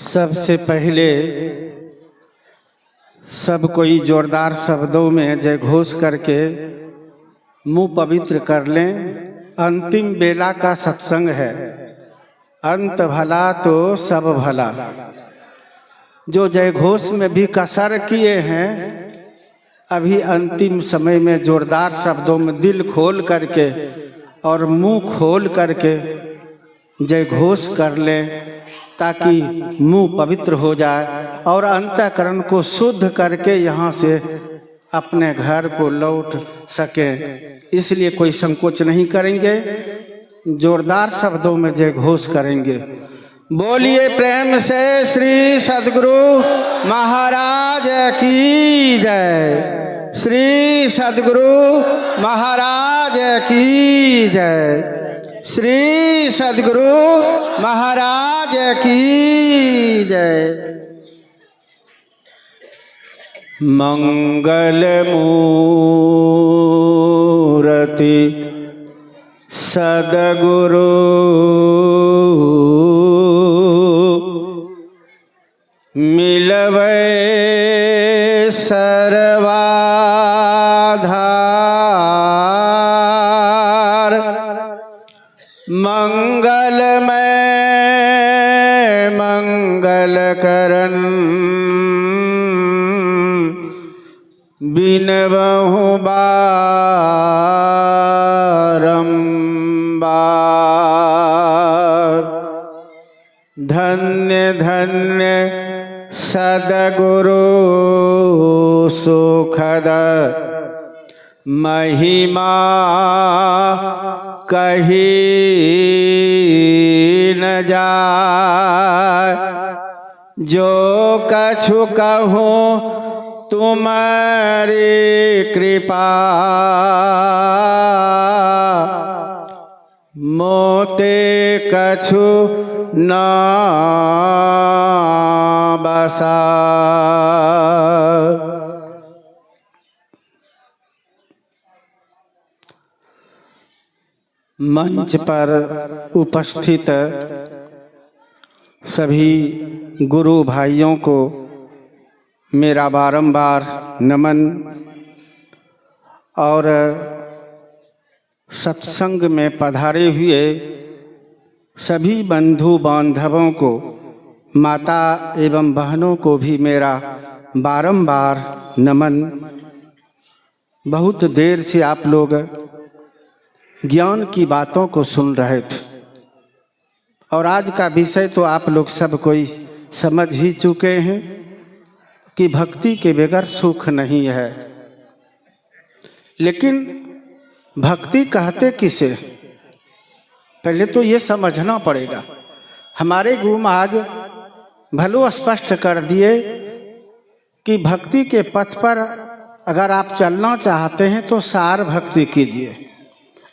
सबसे पहले सब कोई जोरदार शब्दों में जय घोष करके मुंह पवित्र कर लें। अंतिम बेला का सत्संग है। अंत भला तो सब भला। जो जय घोष में भी कसर किए हैं, अभी अंतिम समय में जोरदार शब्दों में दिल खोल करके और मुंह खोल करके जय घोष कर लें, ताकि मुंह पवित्र हो जाए और अंतःकरण को शुद्ध करके यहाँ से अपने घर को लौट सकें। इसलिए कोई संकोच नहीं करेंगे, जोरदार शब्दों में जय घोष करेंगे। बोलिए प्रेम से श्री सद्गुरु महाराज की जय। श्री सद्गुरु महाराज की जय। श्री सद्गुरु महाराज की जय। मंगल मूर्ति सद्गुरु मिलवे सर्वाधार। मंगलमय मंगल करन बिनबहु बारंबार। धन्य धन्य सद्गुरु सुखद महिमा कही न जाए। जो कछु कहूँ तुम्हारी कृपा, मोते कछु न बसा। मंच पर उपस्थित सभी गुरु भाइयों को मेरा बारंबार नमन और सत्संग में पधारे हुए सभी बंधु बांधवों को, माता एवं बहनों को भी मेरा बारंबार नमन। बहुत देर से आप लोग ज्ञान की बातों को सुन रहे थे और आज का विषय तो आप लोग सब कोई समझ ही चुके हैं कि भक्ति के बगैर सुख नहीं है। लेकिन भक्ति कहते किसे, पहले तो ये समझना पड़ेगा। हमारे गुरु महाराज भलो स्पष्ट कर दिए कि भक्ति के पथ पर अगर आप चलना चाहते हैं तो सार भक्ति कीजिए,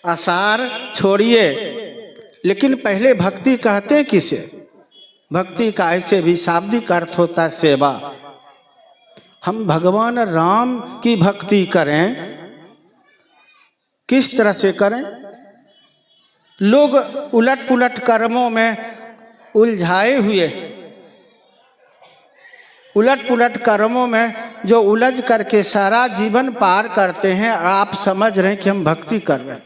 आसार छोड़िए। लेकिन पहले भक्ति कहते किसे? भक्ति का ऐसे भी शाब्दिक अर्थ होता है सेवा। हम भगवान राम की भक्ति करें, किस तरह से करें? लोग उलट पुलट कर्मों में उलझाए हुए, उलट पुलट कर्मों में जो उलझ करके सारा जीवन पार करते हैं, आप समझ रहे हैं कि हम भक्ति कर रहे हैं।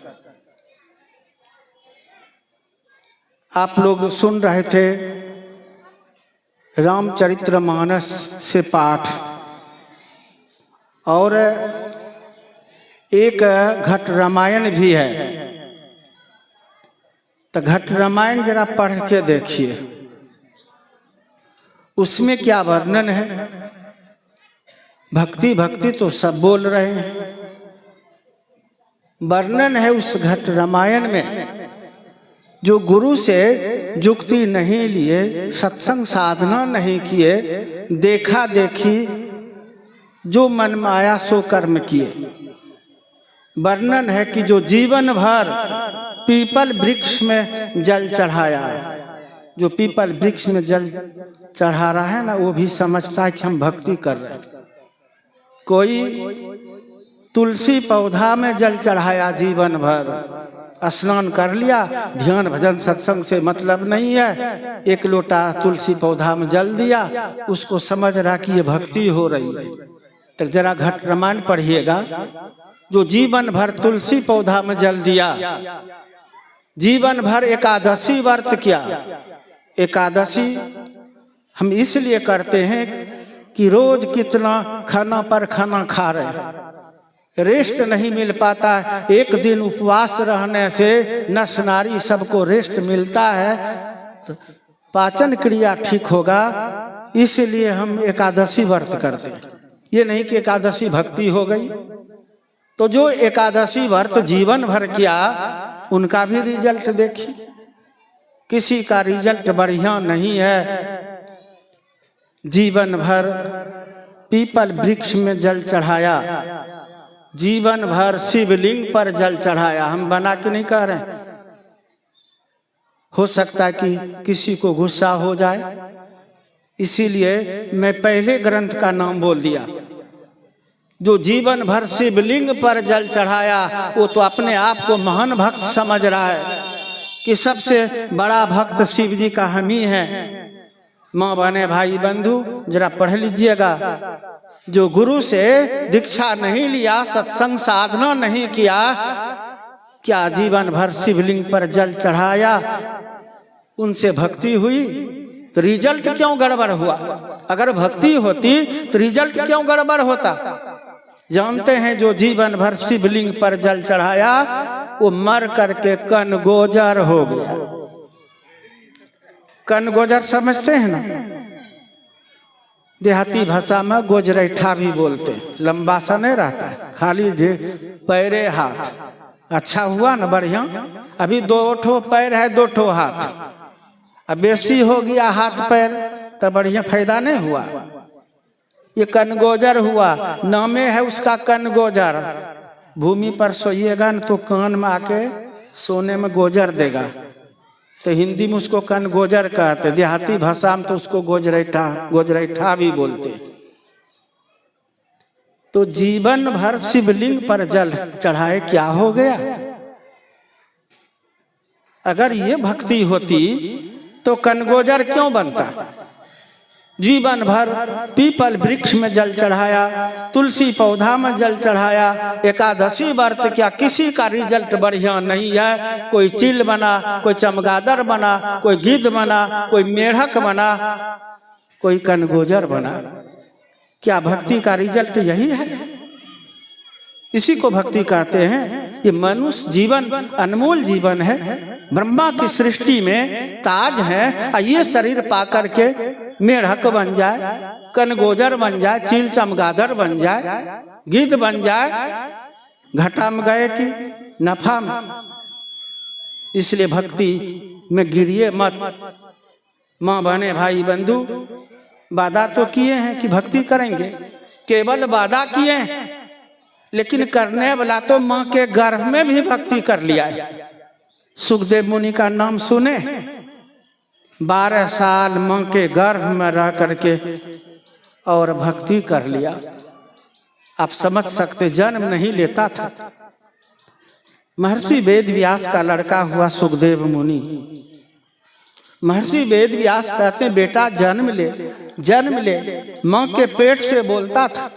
आप लोग सुन रहे थे रामचरितमानस से पाठ, और एक घट रामायण भी है। तो घट रामायण जरा पढ़ के देखिए, उसमें क्या वर्णन है। भक्ति भक्ति तो सब बोल रहे हैं, वर्णन है उस घट रामायण में। जो गुरु से जुक्ति नहीं लिए, सत्संग साधना नहीं किए, देखा देखी जो मन माया सो कर्म किए। वर्णन है कि जो जीवन भर पीपल वृक्ष में जल चढ़ाया, जो पीपल वृक्ष में जल चढ़ा रहा है ना, वो भी समझता है कि हम भक्ति कर रहे हैं। कोई तुलसी पौधा में जल चढ़ाया जीवन भर, स्नान कर लिया, ध्यान भजन सत्संग से मतलब नहीं है, एक लोटा तुलसी पौधा में जल दिया, उसको समझ रहा कि ये भक्ति हो रही है। तो जरा घट रामायण पढ़िएगा, जो जीवन भर तुलसी पौधा में जल दिया, जीवन भर एकादशी व्रत किया। एकादशी हम इसलिए करते हैं कि रोज कितना खाना पर खाना खा रहे, रेस्ट नहीं मिल पाता है। एक दिन उपवास रहने से नस नारी सबको रेस्ट मिलता है, तो पाचन क्रिया ठीक होगा, इसलिए हम एकादशी व्रत करते हैं। ये नहीं कि एकादशी भक्ति हो गई। तो जो एकादशी व्रत जीवन भर किया, उनका भी रिजल्ट देखिए, किसी का रिजल्ट बढ़िया नहीं है। जीवन भर पीपल वृक्ष में जल चढ़ाया, जीवन भर शिवलिंग पर जल चढ़ाया। हम बना के नहीं कह रहे, हो सकता है कि किसी को गुस्सा हो जाए, इसीलिए मैं पहले ग्रंथ का नाम बोल दिया। जो जीवन भर शिवलिंग पर जल चढ़ाया, वो तो अपने आप को महान भक्त समझ रहा है कि सबसे बड़ा भक्त शिव जी का हम ही है। माँ बहने भाई बंधु जरा पढ़ लीजिएगा, जो गुरु से दीक्षा नहीं लिया, सत्संग साधना नहीं किया, क्या जीवन भर शिवलिंग पर जल चढ़ाया, उनसे भक्ति हुई तो रिजल्ट क्यों गड़बड़ हुआ? अगर भक्ति होती तो रिजल्ट क्यों गड़बड़ होता? जानते हैं जो जीवन भर शिवलिंग पर जल चढ़ाया, वो मर करके कनगोजर हो गया। कनगोजर समझते हैं ना, देहाती भाषा में गोजरैठा भी बोलते हैं। लंबा सा नहीं रहता है, खाली पैरे हाथ। अच्छा हुआ ना, बढ़िया। अभी 2 ठो पैर है, 2 ठो हाथ, अब बेसी हो गया हाथ पैर तो बढ़िया फायदा नहीं हुआ। ये कनगोजर हुआ, नामे है उसका कनगोजर। भूमि पर सोइएगा न तो कान में आके सोने में गोजर देगा, तो हिंदी में उसको कनगोजर कहते, देहाती भाषा में तो उसको गोजरैठा भी बोलते। तो जीवन भर शिवलिंग पर जल चढ़ाए, क्या हो गया? अगर ये भक्ति होती तो कनगोजर क्यों बनता? जीवन भर पीपल वृक्ष में जल चढ़ाया, तुलसी पौधा में जल चढ़ाया, एकादशी व्रत क्या, किसी का रिजल्ट बढ़िया नहीं है। कोई चील बना, कोई चमगादड़ बना, कोई गिद्ध बना, कोई मेढक बना, कोई कनगोजर बना। क्या भक्ति का रिजल्ट यही है? इसी को भक्ति कहते हैं। ये मनुष्य जीवन अनमोल जीवन है, ब्रह्मा की सृष्टि में ताज है। ये शरीर पा करके मेढक बन जाए, कनगोजर बन जाए, चील चमगादड़ बन जाए, गिद्ध बन जाए, घाटा में गए कि नफा में। इसलिए भक्ति में गिरिए मत। माँ बहने भाई बंधु, वादा तो किए हैं कि भक्ति करेंगे, केवल वादा किए हैं, लेकिन करने वाला तो माँ के गर्भ में भी भक्ति कर लिया है। सुखदेव मुनि का नाम सुने, 12 साल माँ के गर्भ में रह करके और भक्ति कर लिया। आप समझ सकते, जन्म नहीं लेता था। महर्षि वेद व्यास का लड़का हुआ सुखदेव मुनि। महर्षि वेद व्यास कहते हैं, बेटा जन्म ले, जन्म ले। माँ के पेट से बोलता था,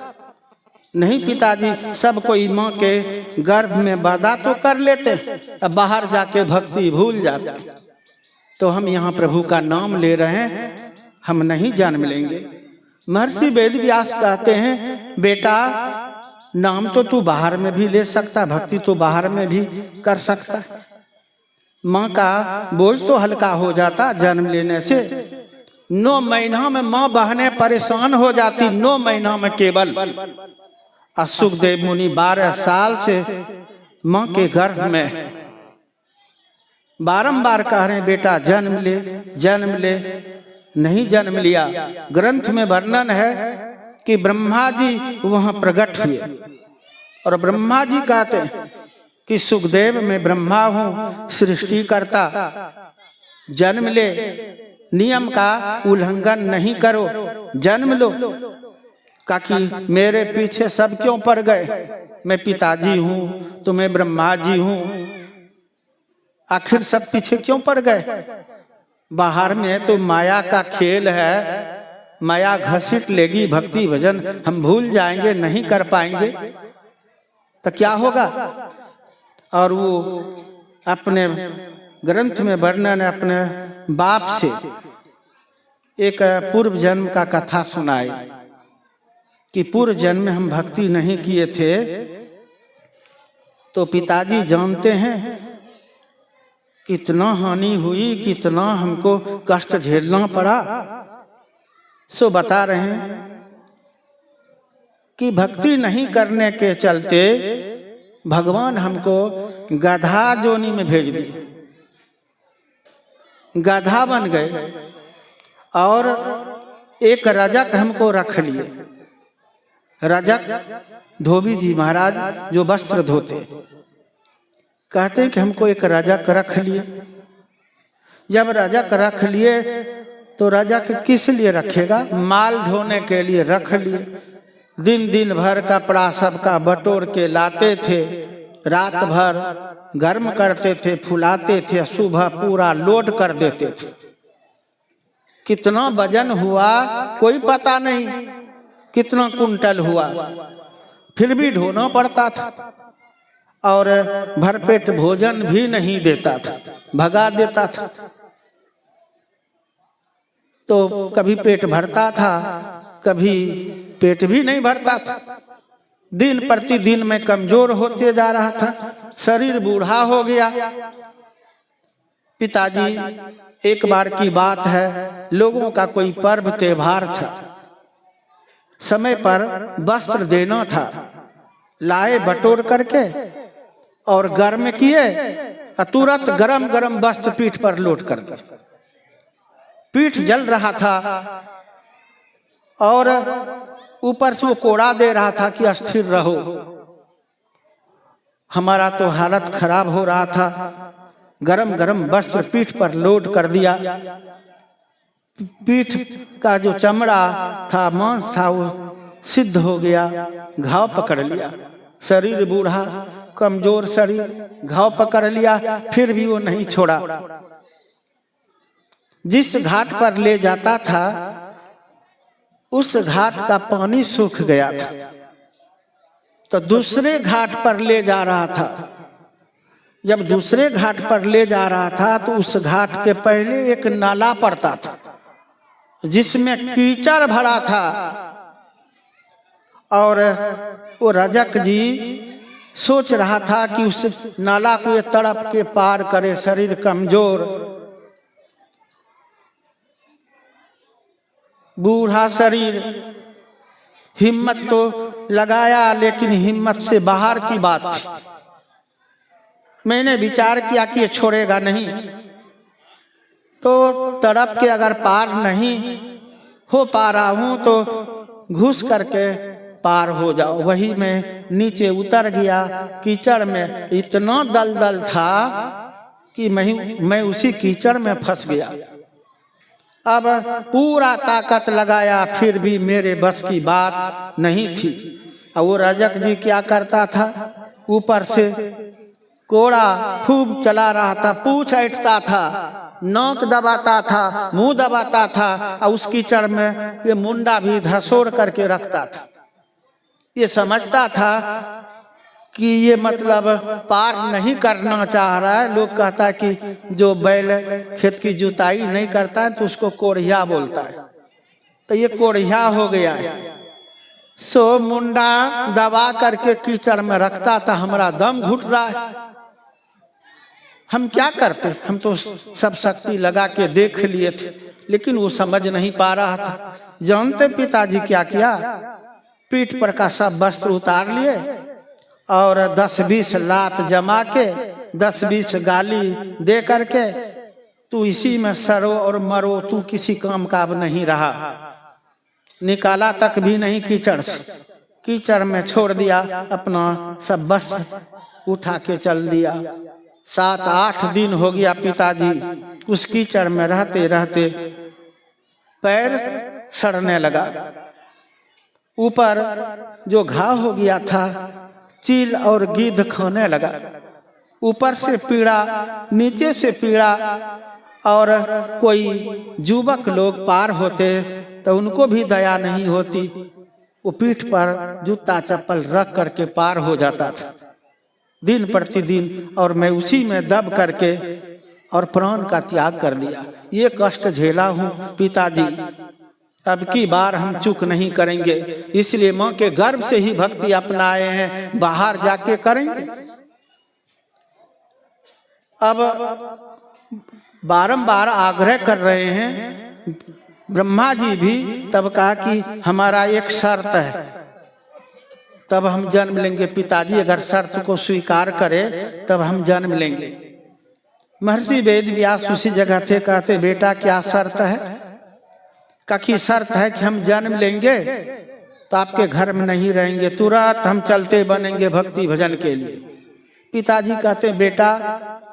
नहीं पिताजी, सब कोई माँ के गर्भ में वादा तो कर लेते, अब बाहर जाके भक्ति भूल जाते। तो हम यहाँ प्रभु का नाम ले रहे हैं, हम नहीं जन्म लेंगे। महर्षि वेद व्यास कहते हैं, बेटा नाम तो तू बाहर में भी ले सकता, भक्ति तो बाहर में भी कर सकता। माँ का बोझ तो हल्का हो जाता जन्म लेने से। 9 महीना में माँ बहनें परेशान हो जाती, 9 महीना में केवल। सुखदेव मुनि 12 साल से माँ के गर्भ में बारंबार कह रहे हैं, बेटा जन्म ले, जन्म ले। नहीं जन्म लिया। ग्रंथ में वर्णन है कि ब्रह्मा जी वहां प्रकट हुए और ब्रह्मा जी कहते हैं कि सुखदेव मैं ब्रह्मा हूं, सृष्टि करता, जन्म ले, नियम का उल्लंघन नहीं करो, जन्म लो। कि मेरे पीछे सब क्यों पड़ गए? मैं पिताजी हूँ तो मैं ब्रह्मा जी हूँ। आखिर सब पीछे क्यों पड़ गए? बाहर में तो माया का खेल है, माया घसीट लेगी, भक्ति भजन हम भूल जाएंगे, नहीं कर पाएंगे तो क्या होगा? और वो अपने ग्रंथ में वर्णन अपने बाप से एक पूर्व जन्म का कथा सुनाए कि पूर्व जन्म में हम भक्ति नहीं किए थे तो पिताजी जानते हैं कितना हानि हुई, कितना हमको कष्ट झेलना पड़ा। सो बता रहे हैं कि भक्ति नहीं करने के चलते भगवान हमको गधा जोनी में भेज दिए, गधा बन गए और एक रजक हमको रख लिए। रजक धोबी जी महाराज जो वस्त्र धोते, कहते हैं कि हमको एक रजक रख लिए। जब रजक रख लिए तो रजक किस लिए रखेगा? माल ढोने के लिए रख लिए। दिन दिन भर कपड़ा सबका बटोर के लाते थे, रात भर गर्म करते थे, फुलाते थे, सुबह पूरा लोड कर देते थे। कितना वजन हुआ कोई पता नहीं, कितना कुंटल हुआ, फिर भी ढोना पड़ता था और भरपेट भोजन भी नहीं देता था, भगा देता था। तो कभी पेट भरता था, कभी पेट भी नहीं भरता था। दिन प्रतिदिन में कमजोर होते जा रहा था, शरीर बूढ़ा हो गया। पिताजी, एक बार की बात है, लोगों का कोई पर्व त्योहार था, समय पर वस्त्र देना था, लाए बटोर करके और गर्म किए, तुरंत गरम गरम वस्त्र पीठ पर लोट कर दिया। पीठ जल रहा था और ऊपर से वो कोड़ा दे रहा था कि अस्थिर रहो। हमारा तो हालत खराब हो रहा था, गरम गरम वस्त्र पीठ पर लोड कर दिया। पीठ का जो चमड़ा था, मांस था, वो सिद्ध हो गया, घाव पकड़ लिया। शरीर बूढ़ा, कमजोर शरीर, घाव पकड़ लिया, फिर भी वो नहीं छोड़ा। जिस घाट पर ले जाता था उस घाट का पानी सूख गया था, तो दूसरे घाट पर ले जा रहा था। जब दूसरे घाट पर ले जा रहा था तो उस घाट के पहले एक नाला पड़ता था जिसमें कीचड़ भरा था। और वो रजक जी सोच रहा था कि उस नाला को ये तड़प के पार करे, शरीर कमजोर, बूढ़ा शरीर, हिम्मत तो लगाया लेकिन हिम्मत से बाहर की बात थी। मैंने विचार किया कि ये छोड़ेगा नहीं, तो तड़प के अगर पार नहीं हो पा रहा हूं तो घुस करके पार हो जाओ। वही मैं नीचे उतर गया कीचड़ में। इतना दलदल था कि मैं उसी कीचड़ में फंस गया। अब पूरा ताकत लगाया, फिर भी मेरे बस की बात नहीं थी। और वो रजक जी क्या करता था, ऊपर से कोड़ा खूब चला रहा था, पूंछ ऐंठता था, नाक दबाता था, मुंह दबाता था, और उस कीचड़ में ये मुंडा भी धसोड़ करके रखता था। ये समझता था कि ये मतलब पार नहीं करना चाह रहा है। लोग कहता है कि जो बैल खेत की जुताई नहीं करता है तो उसको कोढ़िया बोलता है, तो ये कोढ़िया हो गया है। सो मुंडा दबा करके कीचड़ में रखता था। हमारा दम घुट रहा है, हम क्या करते? हम तो सब शक्ति लगा के देख लिए थे, लेकिन वो समझ नहीं पा रहा था। जानते पिताजी क्या किया? पीठ पर का सब वस्त्र उतार लिए और 10-20 लात जमा के 10-20 गाली दे करके, तू इसी में सरो और मरो, तू किसी काम का अब नहीं रहा। निकाला तक भी नहीं कीचड़ से, कीचड़ में छोड़ दिया, अपना सब वस्त्र उठा के चल दिया। 7-8 दिन हो गया पिताजी उस कीचड़ में रहते रहते पैर सड़ने लगा। ऊपर जो घाव हो गया था, चील और गिद्ध खाने लगा। ऊपर से पीड़ा, नीचे से पीड़ा। और कोई युवक लोग पार होते तो उनको भी दया नहीं होती, वो पीठ पर जूता चप्पल रख करके पार हो जाता था दिन प्रतिदिन। और मैं उसी में दब करके और प्राण का त्याग कर दिया। ये कष्ट झेला हूँ पिताजी, अब की बार हम चूक नहीं करेंगे। इसलिए माँ के गर्भ से ही भक्ति अपनाए हैं, बाहर जाके करेंगे। अब बारंबार आग्रह कर रहे हैं ब्रह्मा जी भी। तब कहा कि हमारा एक शर्त है, तब हम जन्म लेंगे। पिताजी अगर शर्त को स्वीकार करे तब हम जन्म लेंगे। महर्षि वेद व्यास उसी जगह थे, कहते बेटा क्या शर्त है? कखी शर्त है कि हम जन्म लेंगे तो आपके घर में नहीं रहेंगे, तुरंत हम चलते बनेंगे भक्ति भजन के लिए। पिताजी कहते बेटा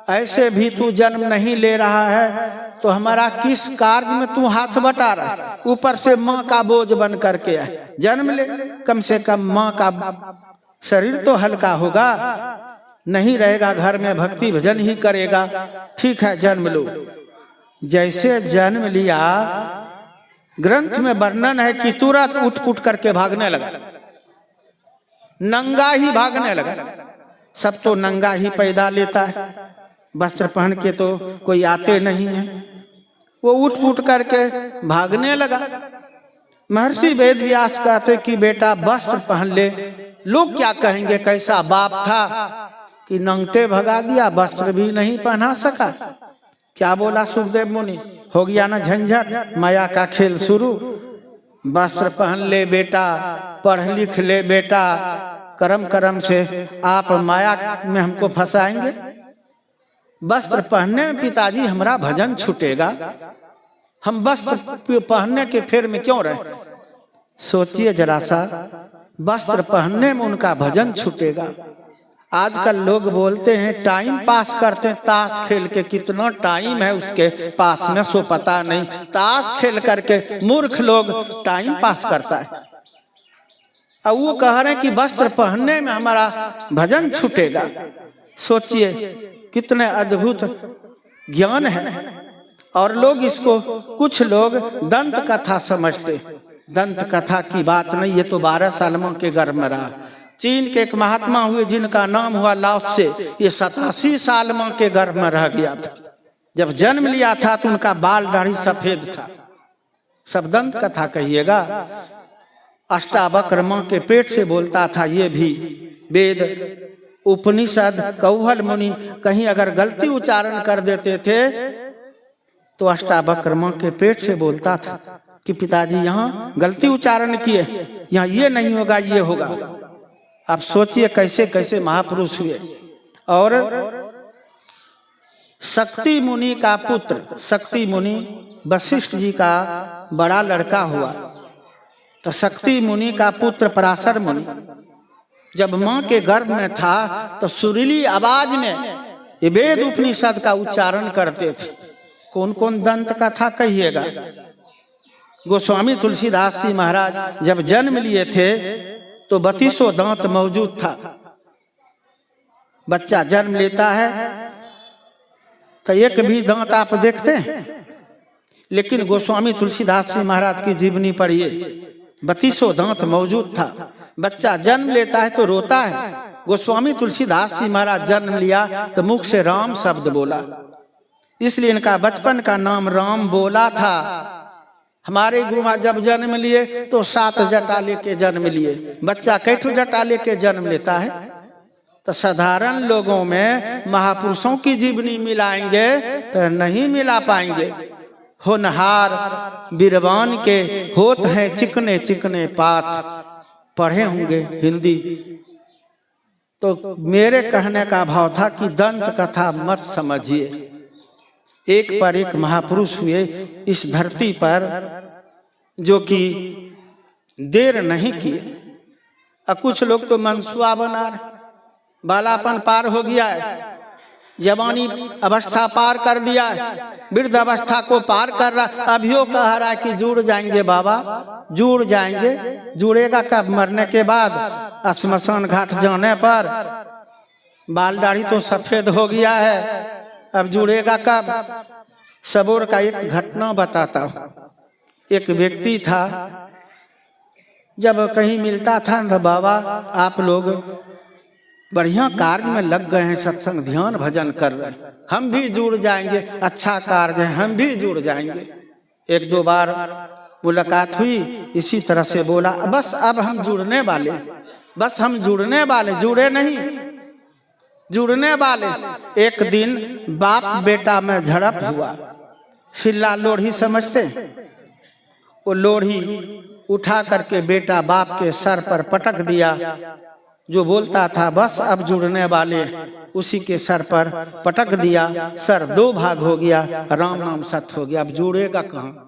ऐसे भी तू जन्म नहीं ले रहा है तो हमारा किस कार्य में तू हाथ बटा रहा है? ऊपर से माँ का बोझ बन करके है, जन्म ले, कम से कम माँ का शरीर तो हल्का होगा, नहीं रहेगा घर में, भक्ति भजन ही करेगा। ठीक है जन्म लो। जैसे जन्म लिया, ग्रंथ में वर्णन है कि तुरंत उठ पुट करके भागने लगा, नंगा ही भागने लगा। सब तो नंगा ही पैदा लेता है, वस्त्र पहन के तो कोई आते नहीं है। वो उठ पुट करके भागने लगा। महर्षि वेद व्यास कहते कि बेटा वस्त्र पहन ले, लोग क्या कहेंगे, कैसा बाप था कि नंगटे भगा दिया, वस्त्र भी नहीं पहना सका। क्या बोला सुखदेव मुनि, हो गया ना झंझट, माया का खेल शुरू। वस्त्र पहन ले बेटा, पढ़ लिख ले बेटा, कर्म कर्म से आप माया में हमको फंसाएंगे। वस्त्र पहनने में पिताजी हमारा भजन छूटेगा, हम वस्त्र पहनने के फेर में क्यों रहे? सोचिए जरा सा, वस्त्र पहनने में उनका भजन छूटेगा। आजकल लोग बोलते हैं टाइम पास करते हैं ताश खेल के, कितना टाइम है उसके पास में सो पता नहीं। ताश खेल करके मूर्ख लोग टाइम पास करता है। अब वो कह रहे हैं कि वस्त्र पहनने में हमारा भजन छूटेगा। सोचिए कितने अद्भुत ज्ञान है। और लोग इसको, कुछ लोग दंत कथा समझते। दंत कथा की बात नहीं, ये तो 12 सालों के गर्भ में रहा। चीन के एक महात्मा हुए जिनका नाम हुआ लाओ त्से, ये 87 साल मां के गर्भ में रह गया था। जब जन्म लिया था तो उनका बाल दाढ़ी सफेद था। सब दंत कथा कहिएगा। अष्टावक्र मां के पेट से बोलता था। ये भी वेद उपनिषद कौहल मुनि कहीं अगर गलती उच्चारण कर देते थे तो अष्टावक्र मां के पेट से बोलता था कि पिताजी यहाँ गलती उच्चारण किए, यहाँ ये नहीं होगा ये होगा। आप सोचिए कैसे कैसे महापुरुष हुए। और शक्ति मुनि का पुत्र, शक्ति मुनि वशिष्ठ जी का बड़ा लड़का हुआ। तो शक्ति मुनि का पुत्र पराशर मुनि जब मां के गर्भ में था तो सुरीली आवाज में ये वेद उपनिषद का उच्चारण करते थे। कौन कौन दंत कथा कहिएगा। गोस्वामी तुलसीदास जी महाराज जब जन्म लिए थे तो 32 दांत मौजूद था। बच्चा जन्म लेता है तो एक भी दांत आप देखते हैं, लेकिन गोस्वामी तुलसीदास जी महाराज की जीवनी पढ़िए, 32 दांत मौजूद था। बच्चा जन्म लेता है तो रोता है। गोस्वामी तुलसीदास जी महाराज जन्म लिया तो मुख से राम शब्द बोला, इसलिए इनका बचपन का नाम राम बोला था। हमारे गुरु महाराज जब जन्म लिए तो 7 जटा लेके जन्म लिए। बच्चा कैठो जटा लेके जन्म लेता है। तो साधारण लोगों में महापुरुषों की जीवनी मिलाएंगे तो नहीं मिला पाएंगे। होनहार बीरवान के होत हैं चिकने चिकने पात, पढ़े होंगे हिंदी। तो मेरे कहने का भाव था कि दंत कथा मत समझिए। एक पर एक महापुरुष हुए इस धरती पर जो कि देर नहीं किए। अब कुछ लोग तो मनसुआ बना रहे, बालापन पार हो गया है, जवानी अवस्था पार कर दिया है, वृद्ध अवस्था को पार कर रहा, अभियो कह रहा है कि जुड़ जाएंगे बाबा, जुड़ जाएंगे। जुड़ेगा कब? मरने के बाद, श्मशान घाट जाने पर। बाल दाढ़ी तो सफेद हो गया है, अब जुड़ेगा कब? सबोर का एक घटना बताता हूँ। एक व्यक्ति था, जब कहीं मिलता था तो बाबा आप लोग बढ़िया कार्य में लग गए हैं, सत्संग ध्यान भजन कर रहे हैं, हम भी जुड़ जाएंगे, अच्छा कार्य है, हम भी जुड़ जाएंगे। एक दो बार मुलाकात हुई, इसी तरह से बोला बस अब हम जुड़ने वाले, बस हम जुड़ने वाले, जुड़े नहीं, जुड़ने वाले। एक दिन बाप बेटा में झड़प हुआ। सिल्ला लोढ़ी समझते? वो लोढ़ी उठा करके बेटा बाप के सर पर पटक दिया। जो बोलता था बस अब जुड़ने वाले, उसी के सर पर पटक दिया, सर दो भाग हो गया, राम नाम सत्य हो गया। अब जुड़ेगा कहाँ?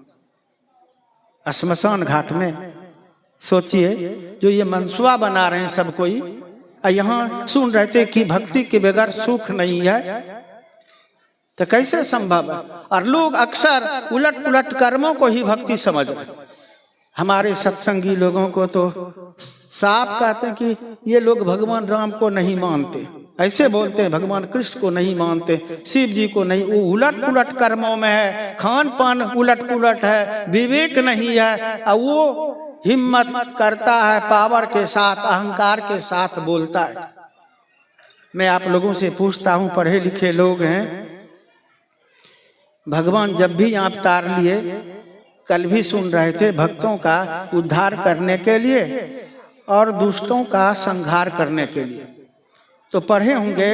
श्मशान घाट में। सोचिए, जो ये मनसुआ बना रहे हैं सब कोई, यहाँ सुन रहे थे कि भक्ति के बगैर सुख नहीं है, तो कैसे संभव है? और लोग अक्सर उलट पुलट कर्मों को ही भक्ति समझ रहे। हमारे सत्संगी लोगों को तो साफ कहते हैं कि ये लोग भगवान राम को नहीं मानते, ऐसे बोलते हैं, भगवान कृष्ण को नहीं मानते, शिव जी को नहीं। वो उलट पुलट कर्मों में है, खान पान उलट पुलट है, विवेक नहीं है, और वो हिम्मत करता है, पावर के साथ, अहंकार के साथ बोलता है। मैं आप लोगों से पूछता हूं, पढ़े लिखे लोग हैं, भगवान जब भी अवतार लिए, कल भी सुन रहे थे, भक्तों का उद्धार करने के लिए और दुष्टों का संहार करने के लिए, तो पढ़े होंगे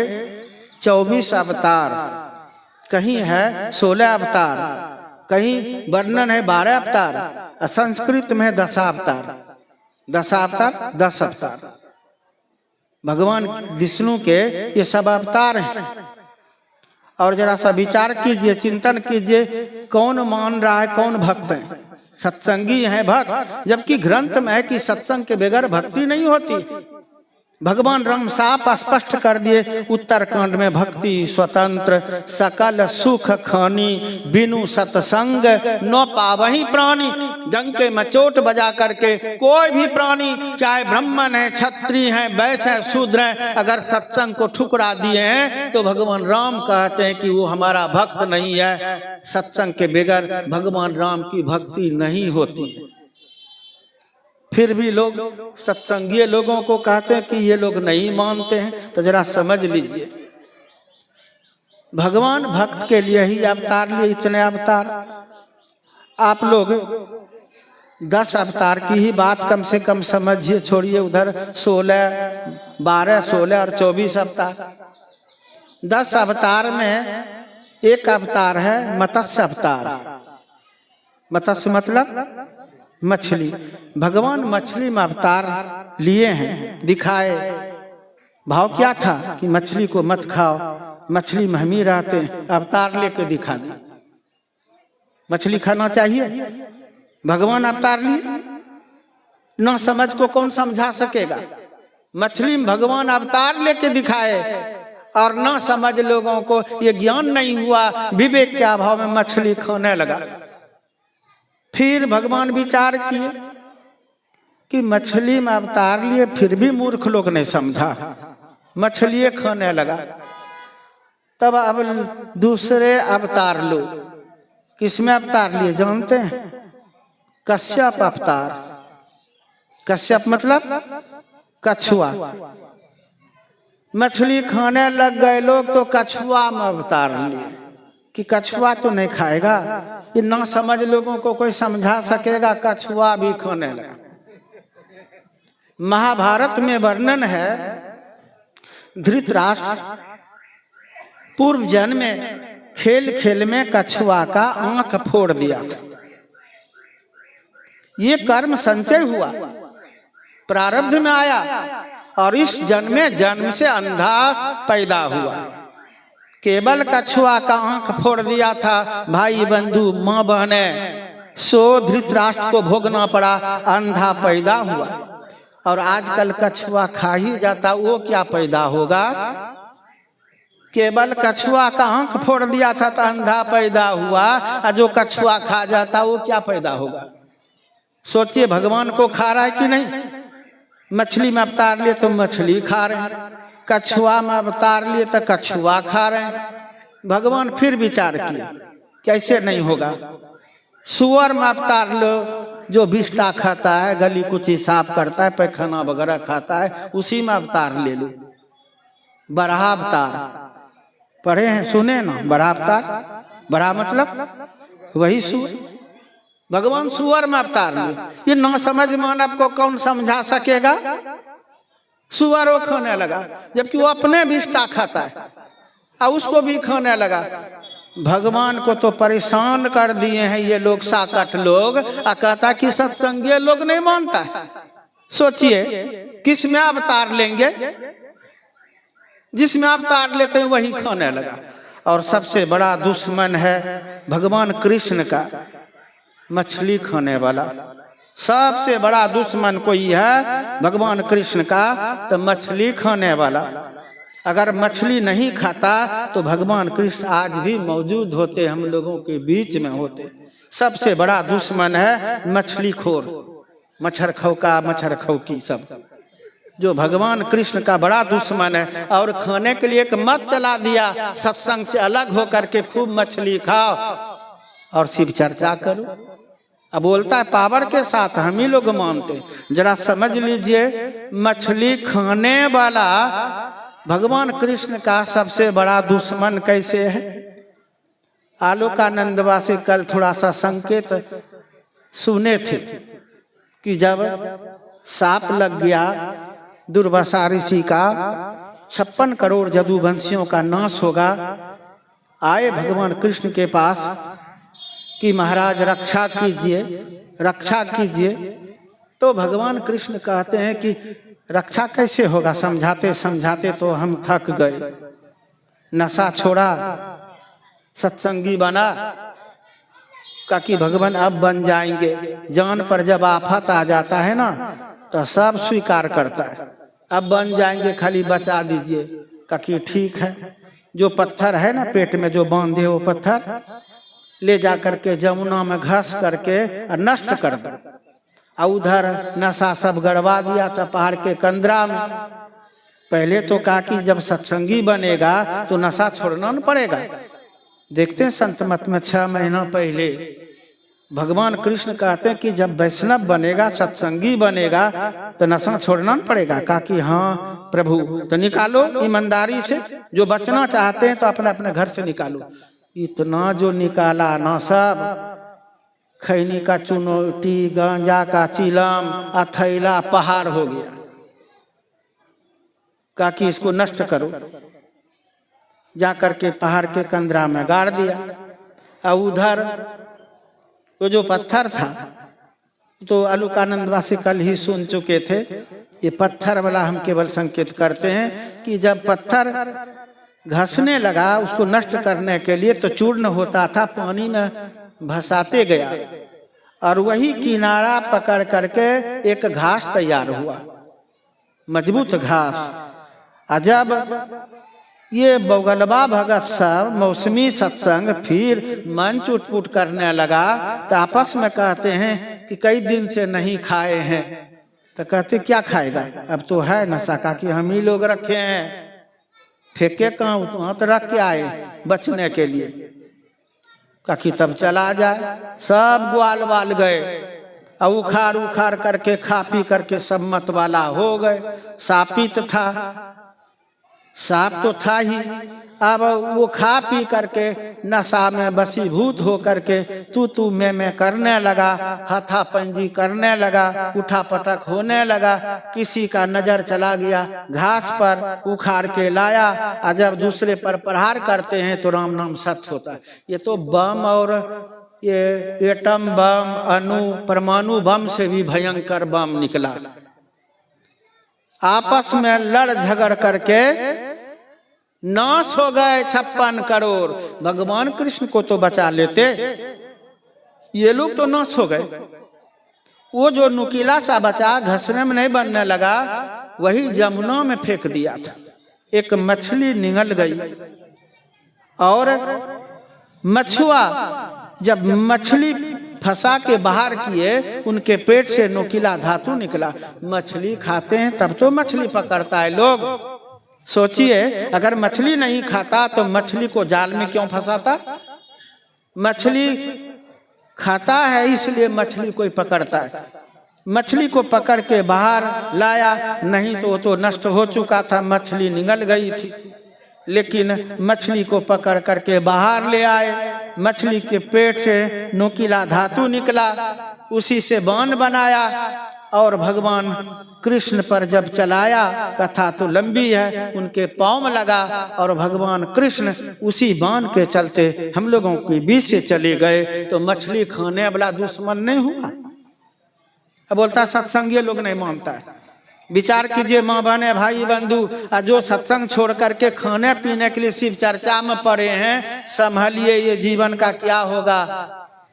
24 अवतार, कहीं है 16 अवतार, कहीं वर्णन है 12 अवतार, संस्कृत में 10 अवतार, 10 अवतार, 10 अवतार। भगवान विष्णु के ये सब अवतार हैं। और जरा सा विचार कीजिए, चिंतन कीजिए, कौन मान रहा है, कौन भक्त है? सत्संगी है भक्त, जबकि ग्रंथ में है कि सत्संग के बगैर भक्ति नहीं होती। भगवान राम साफ स्पष्ट कर दिए उत्तरकांड में, भक्ति स्वतंत्र सकल सुख खानी, बिनु सत्संग न पावही प्राणी। डंके में चोट बजा करके कोई भी प्राणी, चाहे ब्राह्मण है, क्षत्रिय है, वैश्य है, शूद्र है, अगर सत्संग को ठुकरा दिए हैं तो भगवान राम कहते हैं कि वो हमारा भक्त नहीं है। सत्संग के बगैर भगवान राम की भक्ति नहीं होती। फिर भी लोग सत्संगीय लोगों को कहते हैं कि ये लोग नहीं मानते हैं, तो जरा समझ लीजिए, भगवान भक्त के लिए ही अवतार लिए, इतने अवतार। आप लोग 10 अवतार की ही बात कम से कम समझिए, छोड़िए उधर 16, 12, 16 और 24 अवतार। 10 अवतार में एक अवतार है मत्स्य अवतार। मत्स्य मतलब मछली। भगवान मछली में अवतार लिए हैं, दिखाए। भाव क्या था कि मछली को मत खाओ, मछली में हम ही रहते हैं, अवतार लेके दिखा दे। मछली खाना चाहिए? भगवान अवतार लिए, ना समझ को कौन समझा सकेगा? मछली में भगवान अवतार लेके दिखाए और ना समझ लोगों को ये ज्ञान नहीं हुआ, विवेक के अभाव में मछली खाने लगा। फिर भगवान विचार किए कि मछली में अवतार लिए, फिर भी मूर्ख लोग ने समझा, मछली खाने लगा। तब अब दूसरे अवतार लो। किसमें अवतार लिए जानते हैं? कश्यप अवतार। कश्यप मतलब कछुआ। मछली खाने लग गए लोग तो कछुआ में अवतार लिए कि कछुआ तो नहीं खाएगा। ये ना समझ लोगों को कोई समझा सकेगा? कछुआ भी खाने लगा। महाभारत में वर्णन है, धृतराष्ट्र पूर्व जन्म में खेल खेल में कछुआ का आंख फोड़ दिया था। ये कर्म संचय हुआ, प्रारब्ध में आया, और इस जन्म में जन्म से अंधा पैदा हुआ। केवल कछुआ का आंख फोड़ दिया था, भाई बंधु माँ बहने, सो धृतराष्ट्र को भोगना पड़ा, अंधा पैदा हुआ। और आजकल कछुआ खा ही जाता, वो क्या पैदा होगा? केवल कछुआ का आंख फोड़ दिया था तो अंधा पैदा हुआ, और जो कछुआ खा जाता वो क्या पैदा होगा? सोचिए, भगवान को खा रहा है कि नहीं? मछली में अवतार लिए तो मछली खा रहे हैं, कछुआ में अवतार लिए तो कछुआ खा रहे हैं। भगवान फिर विचार किए कैसे नहीं होगा, सुअर में अवतार लो जो विष्टा खाता है, गली कुची साफ करता है, पैखाना वगैरह खाता है, उसी में अवतार ले लो। बराह अवतार पढ़े हैं, सुने ना? बराह अवतार, बराह मतलब वही सुअर। भगवान सुअर में अवतार ले। ये ना समझ मानव को कौन समझा सकेगा? सुअर वो खाने लगा, जबकि वो अपने विष्टा खाता है और उसको भी खाने लगा। भगवान को तो परेशान कर दिए हैं ये लोग, साकट लोग। आ कहता कि सत्संगी लोग नहीं मानता है। सोचिए किस में अवतार लेंगे? जिसमें अवतार लेते हैं वही खाने लगा। और सबसे बड़ा दुश्मन है भगवान कृष्ण का मछली खाने वाला। सबसे बड़ा दुश्मन कोई है भगवान कृष्ण का तो मछली खाने वाला। अगर मछली नहीं खाता तो भगवान कृष्ण आज भी मौजूद होते, हम लोगों के बीच में होते। सबसे बड़ा दुश्मन है मछली खोर, मच्छर खौका, मच्छर खौकी, सब जो भगवान कृष्ण का बड़ा दुश्मन है। और खाने के लिए एक मत चला दिया, सत्संग से अलग होकर के खूब मछली खाओ और शिव चर्चा करो। अब बोलता है पावर के साथ, हम ही लोग मानते। जरा समझ लीजिए, मछली खाने वाला भगवान कृष्ण का सबसे बड़ा दुश्मन कैसे है। आलोकानंद वासी कल थोड़ा सा संकेत सुने थे कि जब सांप लग गया दुर्वासा ऋषि का, 56 करोड़ जदुवंशियों का नाश होगा। आए भगवान कृष्ण के पास कि महाराज रक्षा कीजिए, रक्षा कीजिए। तो भगवान कृष्ण कहते हैं कि रक्षा कैसे होगा? समझाते समझाते तो हम थक गए। नशा छोड़ा, सत्संगी बना, का कि भगवान अब बन जाएंगे। जान पर जब आफत आ जाता है ना तो सब स्वीकार करता है, अब बन जाएंगे, खाली बचा दीजिए। का कि ठीक है। जो पत्थर है ना पेट में जो बांधे, वो पत्थर ले जा करके जमुना में घस करके नष्ट कर दो। और उधर नशा सब गड़वा दिया था पहाड़ के कंदरा में। पहले तो कहा कि जब सत्संगी बनेगा तो नशा छोड़ना न पड़ेगा। देखते हैं संत मत में 6 महीना पहले भगवान कृष्ण कहते हैं कि जब वैष्णव बनेगा, सत्संगी बनेगा तो नशा छोड़ना न पड़ेगा। कहा कि हाँ प्रभु, तो निकालो ईमानदारी से, जो बचना चाहते हैं तो अपने अपने घर से निकालो। इतना जो निकाला ना, सब खैनी का चुनौती, गांजा का चिलम, अथैला पहाड़ हो गया। कहा कि इसको नष्ट करो। जाकर के पहाड़ के कंदरा में गाड़ दिया। और उधर वो जो पत्थर था, तो आलोकानंद वासी कल ही सुन चुके थे। ये पत्थर वाला हम केवल संकेत करते हैं कि जब पत्थर घसने लगा उसको नष्ट करने के लिए तो चूर्ण होता था, पानी में भसाते गया और वही किनारा पकड़ करके एक घास तैयार हुआ, मजबूत घास। जब ये बौगलबा भगत सब मौसमी सत्संग फिर मंच उठपुट करने लगा तो आपस में कहते हैं कि कई दिन से नहीं खाए हैं। तो कहते क्या खाएगा, अब तो है नशा। का कि हम ही लोग रखे हैं, फेंके कहाँ, तो रख के आए बचने के लिए। का कि तब चला जाए। सब ग्वाल वाल गए और उखाड़ उखाड़ करके खा पी करके सब मत वाला हो गए। सापित था, सांप तो था ही, अब वो खा पी करके नशा में बसीभूत हो करके तू मैं करने लगा, हाथा पंजी करने लगा, उठा पटक होने लगा। किसी का नजर चला गया, घास पर उखाड़ के लाया, और जब दूसरे पर प्रहार करते हैं तो राम नाम सत्य होता है। ये तो बम और ये एटम बम, अणु परमाणु बम से भी भयंकर बम निकला। आपस में लड़ झगड़ करके नाश हो गए 56 करोड़। भगवान कृष्ण को तो बचा लेते, ये लोग तो नाश हो गए। वो जो नुकीला सा बचा, घसने में नहीं बनने लगा, वही जमुना में फेंक दिया था। एक मछली निगल गई और मछुआ जब मछली फंसा के बाहर किए, उनके पेट से नुकीला धातु निकला। मछली खाते हैं तब तो मछली पकड़ता है लोग, सोचिए, अगर मछली नहीं खाता तो मछली को जाल में क्यों फंसाता? मछली खाता है इसलिए मछली कोई पकड़ता है। मछली को पकड़ के बाहर लाया, नहीं तो वो तो नष्ट हो चुका था, मछली निगल गई थी। लेकिन मछली को पकड़ करके बाहर ले आए, मछली के पेट से नुकीला धातु निकला, उसी से बाण बनाया और भगवान कृष्ण पर जब चलाया, कथा तो लंबी है, उनके पाँव में लगा और भगवान कृष्ण उसी बाण के चलते हम लोगों के बीच से चले गए। तो मछली खाने वाला दुश्मन नहीं हुआ। अब बोलता सत्संगी लोग नहीं मानता है। विचार कीजिए माँ बहने भाई बंधु, जो सत्संग छोड़ करके खाने पीने के लिए शिव चर्चा में पड़े हैं, संभलिए, ये जीवन का क्या होगा?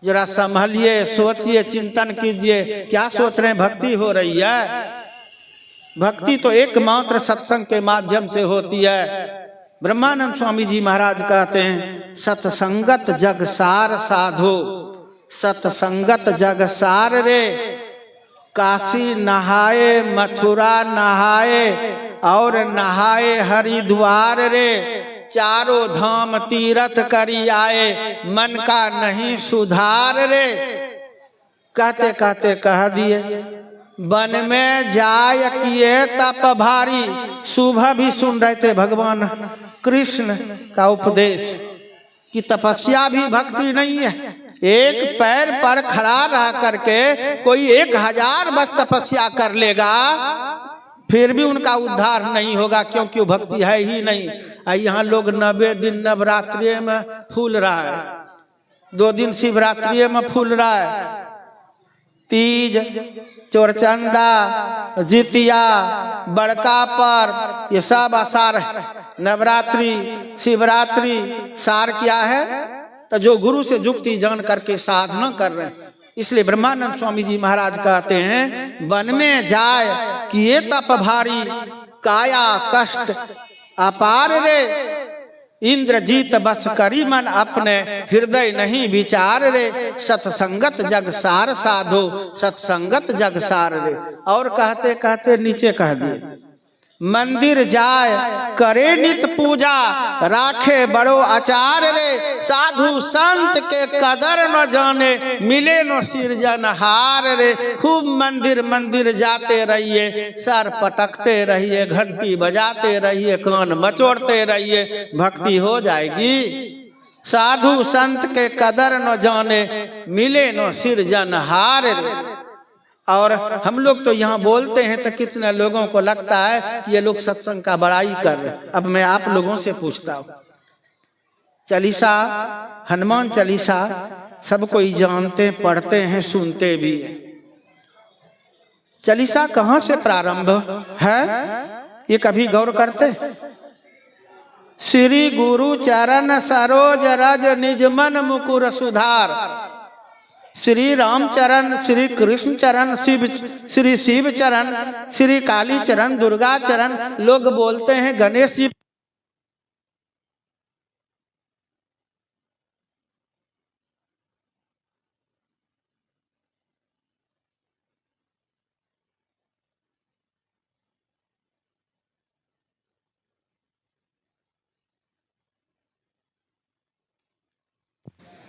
जरा संभलिए, सोचिए, चिंतन कीजिए, क्या सोच रहे हैं? भक्ति हो रही है। भक्ति तो एकमात्र सत्संग के माध्यम से होती है। ब्रह्मानंद स्वामी जी महाराज कहते हैं, सत्संगत जगसार साधो, सत्संगत जगसार रे, काशी नहाए मथुरा नहाए और नहाए हरिद्वार रे, चारों धाम तीर्थ करी आए, मन का नहीं सुधार रे। कहते कहते कह दिए, वन में जाय किए तप भारी। सुबह भी सुन रहे थे भगवान कृष्ण का उपदेश कि तपस्या भी भक्ति नहीं है। एक पैर पर खड़ा रह करके कोई 1000 वर्ष तपस्या कर लेगा, फिर भी उनका उद्धार नहीं होगा, क्योंकि वो भक्ति है ही नहीं। यहाँ लोग 90 दिन नवरात्रि में फूल रहा है, 2 दिन शिवरात्रि में फूल रहा है, तीज, चौरचंदा, जितिया, बड़का पर्व, ये सब आसार है। नवरात्रि, शिवरात्रि, सार क्या है? तो जो गुरु से जुक्ति जान करके साधना कर रहे हैं। इसलिए ब्रह्मानंद स्वामी जी महाराज कहते हैं, वन में जाए किए तप भारी, काया कष्ट अपार रे, इंद्रजीत बस करी मन अपने, हृदय नहीं विचार रे, सत्संगत जग सार साधो, सत्संगत जग सार रे। और कहते कहते नीचे कह दिए, मंदिर जाय करे नित पूजा, राखे बड़ो आचार रे, साधु संत के कदर न जाने, मिले न सिरजनहार रे। खूब मंदिर मंदिर जाते रहिए, सर पटकते रहिए, घंटी बजाते रहिए, कान मचोड़ते रहिए, भक्ति हो जाएगी। साधु संत के कदर न जाने, मिले न सिरजनहार रे। और हम लोग तो यहाँ बोलते हैं तो कितने लोगों को लगता है ये लोग सत्संग का बड़ाई कर रहे हैं। अब मैं आप लोगों से पूछता हूँ, चालीसा, हनुमान चालीसा सब कोई जानते, पढ़ते हैं, सुनते भी हैं। चालीसा कहाँ से प्रारंभ है, ये कभी गौर करते? श्री गुरु चरण सरोज रज निज मन मुकुर सुधार। श्री राम चरण, श्री कृष्ण चरण, श्री शिव चरण, श्री काली चरण, दुर्गा चरण, लोग बोलते हैं गणेश जी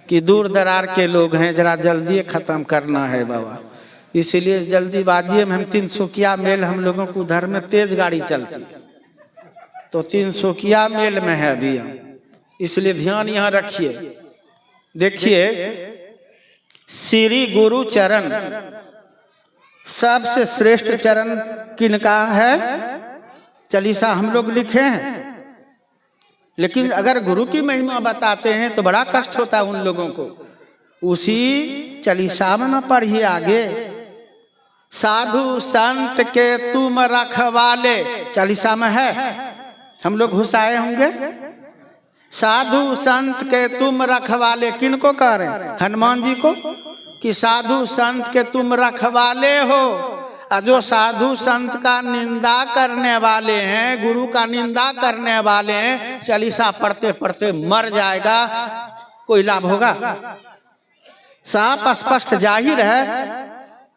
कि दूर दरार के लोग हैं, जरा जल्दी खत्म करना है बाबा, इसलिए जल्दीबाजी में हम 300 मेल, हम लोगों को उधर में तेज गाड़ी चलती, तो 300 मेल में है अभी हम, इसलिए ध्यान यहाँ रखिए। देखिए, श्री गुरु चरण सबसे श्रेष्ठ चरण किनका है? चालीसा हम लोग लिखे हैं, लेकिन अगर गुरु की महिमा बताते हैं तो बड़ा कष्ट होता है उन लोगों को। उसी चालीसा में न पढ़िए आगे, साधु संत के तुम रखवाले, चालीसा में है, हम लोग घुसाए होंगे। साधु संत के तुम रखवाले, किनको कह रहे हैं? हनुमान जी को, कि साधु संत के तुम रखवाले हो। जो साधु संत का निंदा करने वाले हैं, गुरु का निंदा करने वाले हैं, चालीसा पढ़ते पढ़ते मर जाएगा, कोई लाभ होगा? साफ स्पष्ट जाहिर है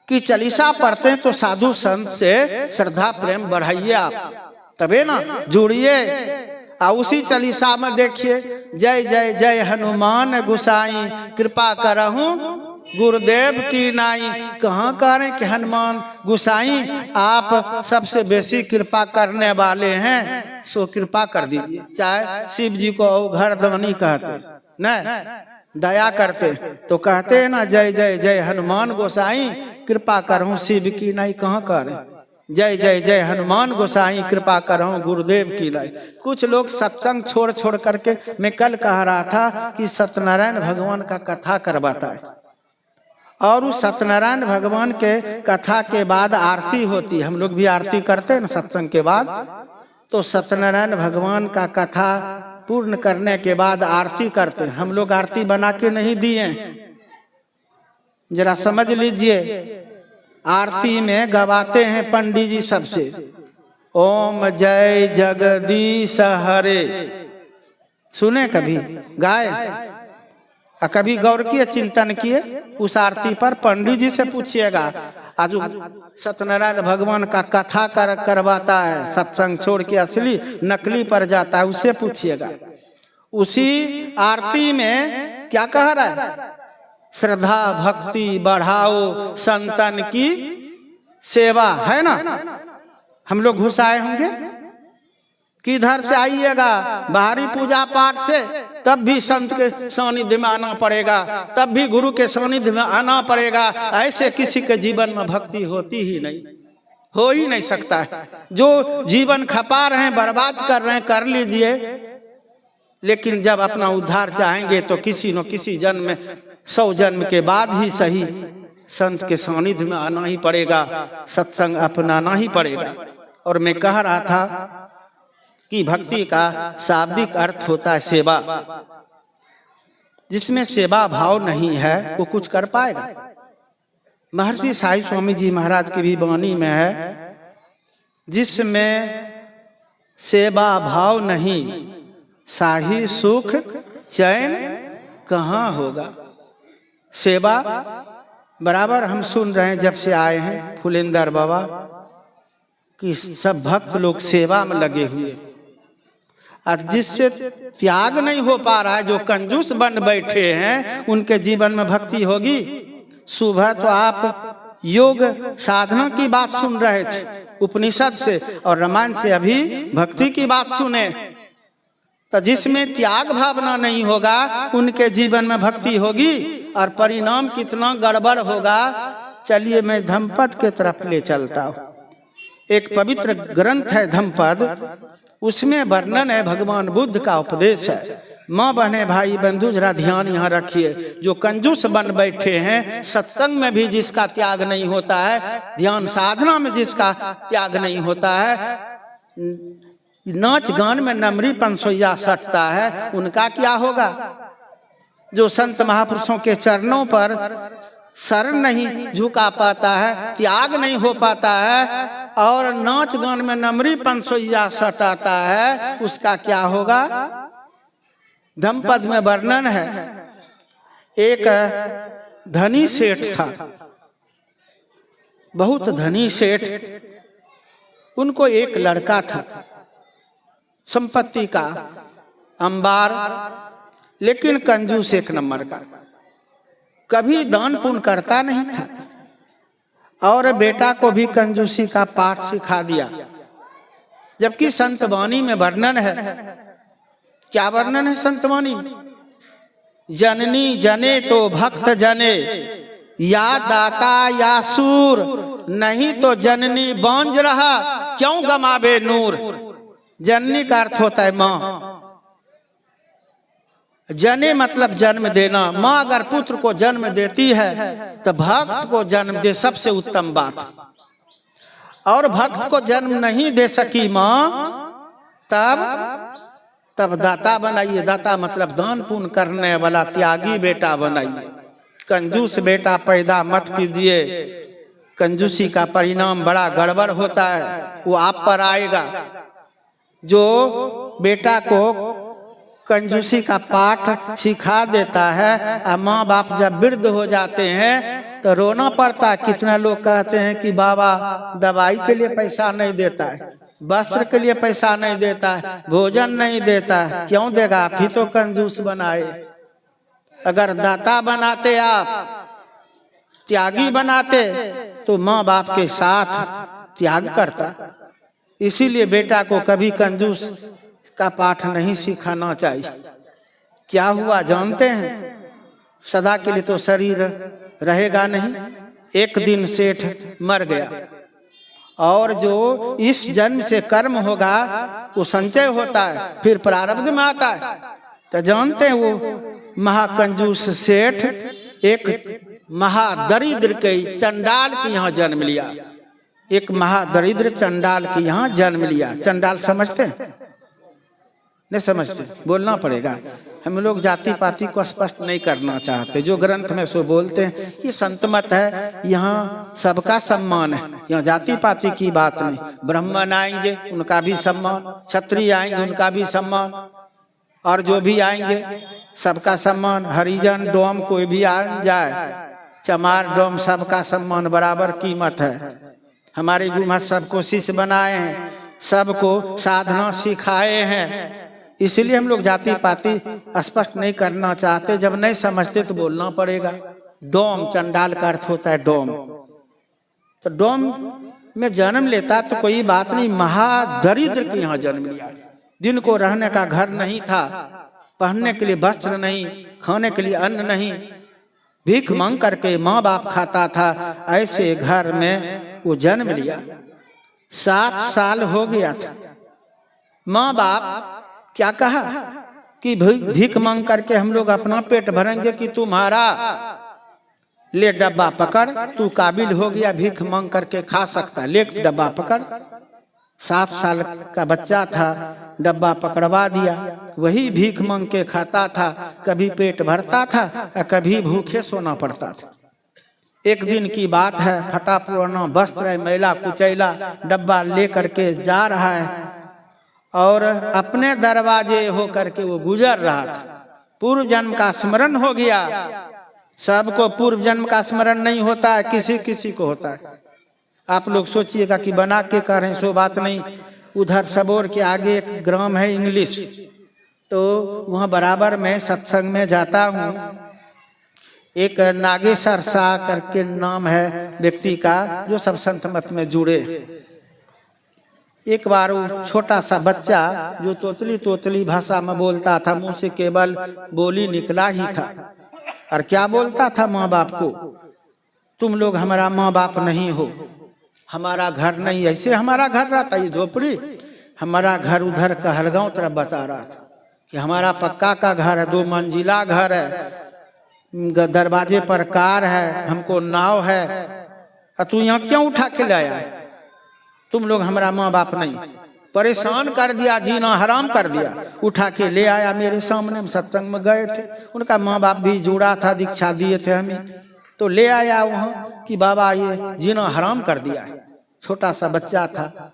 कि चालीसा पढ़ते हैं तो साधु संत से श्रद्धा प्रेम बढ़ाइए आप, तबे ना जुड़िए। और उसी चालीसा में देखिए, जय जय जय हनुमान गोसाई, कृपा करहूं गुरुदेव की नाई। कहाँ करें कि हनुमान गोसाई आप सबसे बेसी कृपा करने वाले हैं, सो कृपा कर दीजिए। चाहे शिव जी को घर धनी कहते न, दया करते तो कहते हैं ना, जय जय जय हनुमान गोसाई, कृपा करहूं शिव की नाई। कहाँ करें जय जय जय हनुमान गोसाई, कृपा करहूं गुरुदेव की नाई। कुछ लोग सत्संग छोड़ छोड़ करके, मैं कल कह रहा था कि सत्यनारायण भगवान का कथा करवाता है, और उस सत्यनारायण भगवान के कथा के बाद आरती होती है। हम लोग भी आरती करते हैं ना सत्संग के बाद। तो सत्यनारायण भगवान का कथा पूर्ण करने के बाद आरती करते हैं। हम लोग आरती बना के नहीं दिए, जरा समझ लीजिए। आरती में गवाते हैं पंडित जी सबसे, ओम जय जगदीश हरे। सुने कभी गाए? कभी गौर किए, चिंतन किए? उस आरती पर पंडित जी से पूछिएगा। आज सत्यनारायण भगवान का कथा करवाता है, सत्संग छोड़ के असली नकली पर जाता है, उससे पूछिएगा। उसी आरती में क्या कह रहा है? श्रद्धा भक्ति बढ़ाओ, संतन की सेवा, है ना। हम लोग घुसाए होंगे, किधर से आइएगा? बाहरी पूजा पाठ से, तब भी संत के सानिध्य में आना पड़ेगा, तब भी गुरु के सानिध्य में आना पड़ेगा। ऐसे किसी के जीवन में भक्ति होती ही नहीं, हो ही नहीं सकता है। जो जीवन खपा रहे हैं, बर्बाद कर रहे हैं, कर लीजिए, लेकिन जब अपना उद्धार चाहेंगे तो किसी न किसी जन्म में, 100 जन्म के बाद ही सही, संत के सानिध्य में आना ही पड़ेगा, सत्संग अपनाना ही पड़ेगा। और मैं कह रहा था कि भक्ति का शाब्दिक अर्थ होता है सेवा। जिसमें सेवा भाव नहीं है वो कुछ कर पाएगा? महर्षि साई स्वामी जी महाराज की भी वाणी में है, जिसमें सेवा भाव नहीं, साही सुख चैन कहाँ होगा। सेवा बराबर हम सुन रहे हैं जब से आए हैं फुलेंदर बाबा कि सब भक्त लोग सेवा में लगे हुए, और जिससे त्याग नहीं हो पा रहा है, जो कंजूस बन बैठे हैं, उनके जीवन में भक्ति होगी? सुबह तो आप योग साधना की बात सुन रहे थे उपनिषद से, और रामायण से अभी भक्ति की बात सुने। तो जिसमें त्याग भावना नहीं होगा, उनके जीवन में भक्ति होगी, और परिणाम कितना गड़बड़ होगा। चलिए मैं धम्मपद के तरफ ले चलता हूँ। एक पवित्र ग्रंथ है धम्मपद, उसमें वर्णन है भगवान बुद्ध का उपदेश है। माँ बहने भाई बंधु जरा ध्यान यहाँ रखिए। जो कंजूस बन बैठे हैं, सत्संग में भी जिसका त्याग नहीं होता है, ध्यान साधना में जिसका त्याग नहीं होता है, नाच गान में नमरी पंसोइया सटता है, उनका क्या होगा? जो संत महापुरुषों के चरणों पर शरण नहीं झुका पाता है, त्याग नहीं हो पाता है, और नाच गान में नमरी पंसोइया सटाता है, उसका क्या होगा? धम्मपद में वर्णन है। एक धनी सेठ था, बहुत धनी सेठ। उनको एक लड़का था, संपत्ति का अंबार, लेकिन कंजूस एक नंबर का, कभी दान पुण्य करता नहीं था, और बेटा को भी कंजूसी का पाठ सिखा दिया। जबकि संतवाणी में वर्णन है, क्या वर्णन है संतवाणी में? जननी जने तो भक्त जने, या दाता या सूर, नहीं तो जननी बांझ रहा, क्यों गमावे नूर। जननी का अर्थ होता है माँ, जने मतलब जन्म देना। माँ अगर पुत्र को जन्म देती है तो भक्त को जन्म दे, सबसे उत्तम बात। और भक्त को जन्म नहीं दे सकी माँ, तब दाता बनाइए। दाता मतलब दान पुण्य करने वाला त्यागी बेटा बनाइए। कंजूस बेटा पैदा मत कीजिए, कंजूसी का परिणाम बड़ा गड़बड़ होता है, वो आप पर आएगा। जो बेटा को कंजूसी का पाठ सिखा देता है, और माँ बाप जब वृद्ध हो जाते हैं तो रोना पड़ता है। कितना लोग कहते हैं कि बाबा दवाई के लिए पैसा नहीं देता है, वस्त्र के लिए पैसा नहीं देता है, भोजन नहीं देता है। क्यों देगा? आप ही तो कंजूस बनाए। अगर दाता बनाते, आप त्यागी बनाते, तो माँ बाप के साथ त्याग करता। इसीलिए बेटा को कभी कंजूस का पाठ नहीं सिखाना चाहिए। क्या हुआ जानते हैं? सदा के लिए तो शरीर रहेगा नहीं। एक दिन सेठ मर गया, और जो इस जन्म से कर्म होगा वो संचय होता है, फिर प्रारब्ध में आता है। तो जानते हैं वो महाकंजूस सेठ एक महादरिद्र के चंडाल के यहाँ जन्म लिया। एक महादरिद्र चंडाल के यहाँ जन्म लिया। चंडाल समझते हैं? नहीं समझते? बोलना पड़ेगा। हम लोग जाति पाति को स्पष्ट नहीं करना चाहते। जो ग्रंथ में सो बोलते हैं ये संत मत है। यहाँ सबका सम्मान है, यहाँ जाति पाति की बात नहीं। ब्राह्मण आएंगे उनका भी सम्मान, क्षत्रिय आएंगे उनका भी सम्मान, और जो भी आएंगे सबका सम्मान। हरिजन डोम कोई भी आ जाए, चमार डोम, सबका सम्मान बराबर कीमत है। हमारे गुरु महाराज सबको शिष्य बनाए हैं, सबको साधना सिखाए हैं। इसलिए हम लोग जाति पाति स्पष्ट नहीं करना चाहते। जब नहीं समझते तो बोलना पड़ेगा। डोम चंडाल का अर्थ होता है डोम। तो डोम में जन्म लेता तो कोई बात नहीं, महादरिद्र के यहाँ जन्म लिया, जिनको रहने का घर नहीं था, पहनने के लिए वस्त्र नहीं, खाने के लिए अन्न नहीं, भीख मांग करके माँ बाप खाता था। ऐसे घर में वो जन्म लिया। 7 साल हो गया था। माँ बाप क्या कहा कि भीख मांग करके हम लोग अपना पेट भरेंगे कि तुम्हारा ले डब्बा पकड़, तू काबिल हो गया, भीख मांग करके खा सकता, ले डब्बा पकड़। 7 साल का बच्चा था, डब्बा पकड़वा दिया। वही भीख मांग के खाता था, कभी पेट भरता था और कभी भूखे सोना पड़ता था। एक दिन की बात है, फटा पुराना वस्त्र है, मैला कुचैला डब्बा ले करके जा रहा है, और अपने दरवाजे हो करके वो गुजर रहा था। पूर्व जन्म का स्मरण हो गया। सबको पूर्व जन्म का स्मरण नहीं होता है, किसी किसी को होता है। आप लोग सोचिएगा कि बना के कह रहे हैं, सो बात नहीं। उधर सबोर के आगे एक ग्राम है इंग्लिश, तो वहाँ बराबर मैं सत्संग में जाता हूँ। एक नागेश्वर शाह करके नाम है व्यक्ति का, जो सब संत मत में जुड़े। एक बार वो छोटा सा बच्चा जो तोतली तोतली भाषा में बोलता था, मुंह से केवल बोली निकला ही था, और क्या बोलता था माँ बाप को, तुम लोग हमारा माँ बाप नहीं हो, हमारा घर नहीं। ऐसे हमारा घर रहता, ये झोपड़ी, हमारा घर उधर कहलगांव तरफ बता रहा था कि हमारा पक्का का घर है, 2 मंजिला घर है, दरवाजे पर कार है, हमको नाव है, और तू यहाँ क्यों उठा के लाया? तुम लोग हमारा माँ बाप नहीं। परेशान कर दिया, जीना हराम कर दिया। उठा के ले आया मेरे सामने, सत्संग में गए थे, उनका माँ बाप भी जुड़ा था, दीक्षा दिए थे हमें, तो ले आया वहाँ कि बाबा ये जीना हराम कर दिया है। छोटा सा बच्चा था,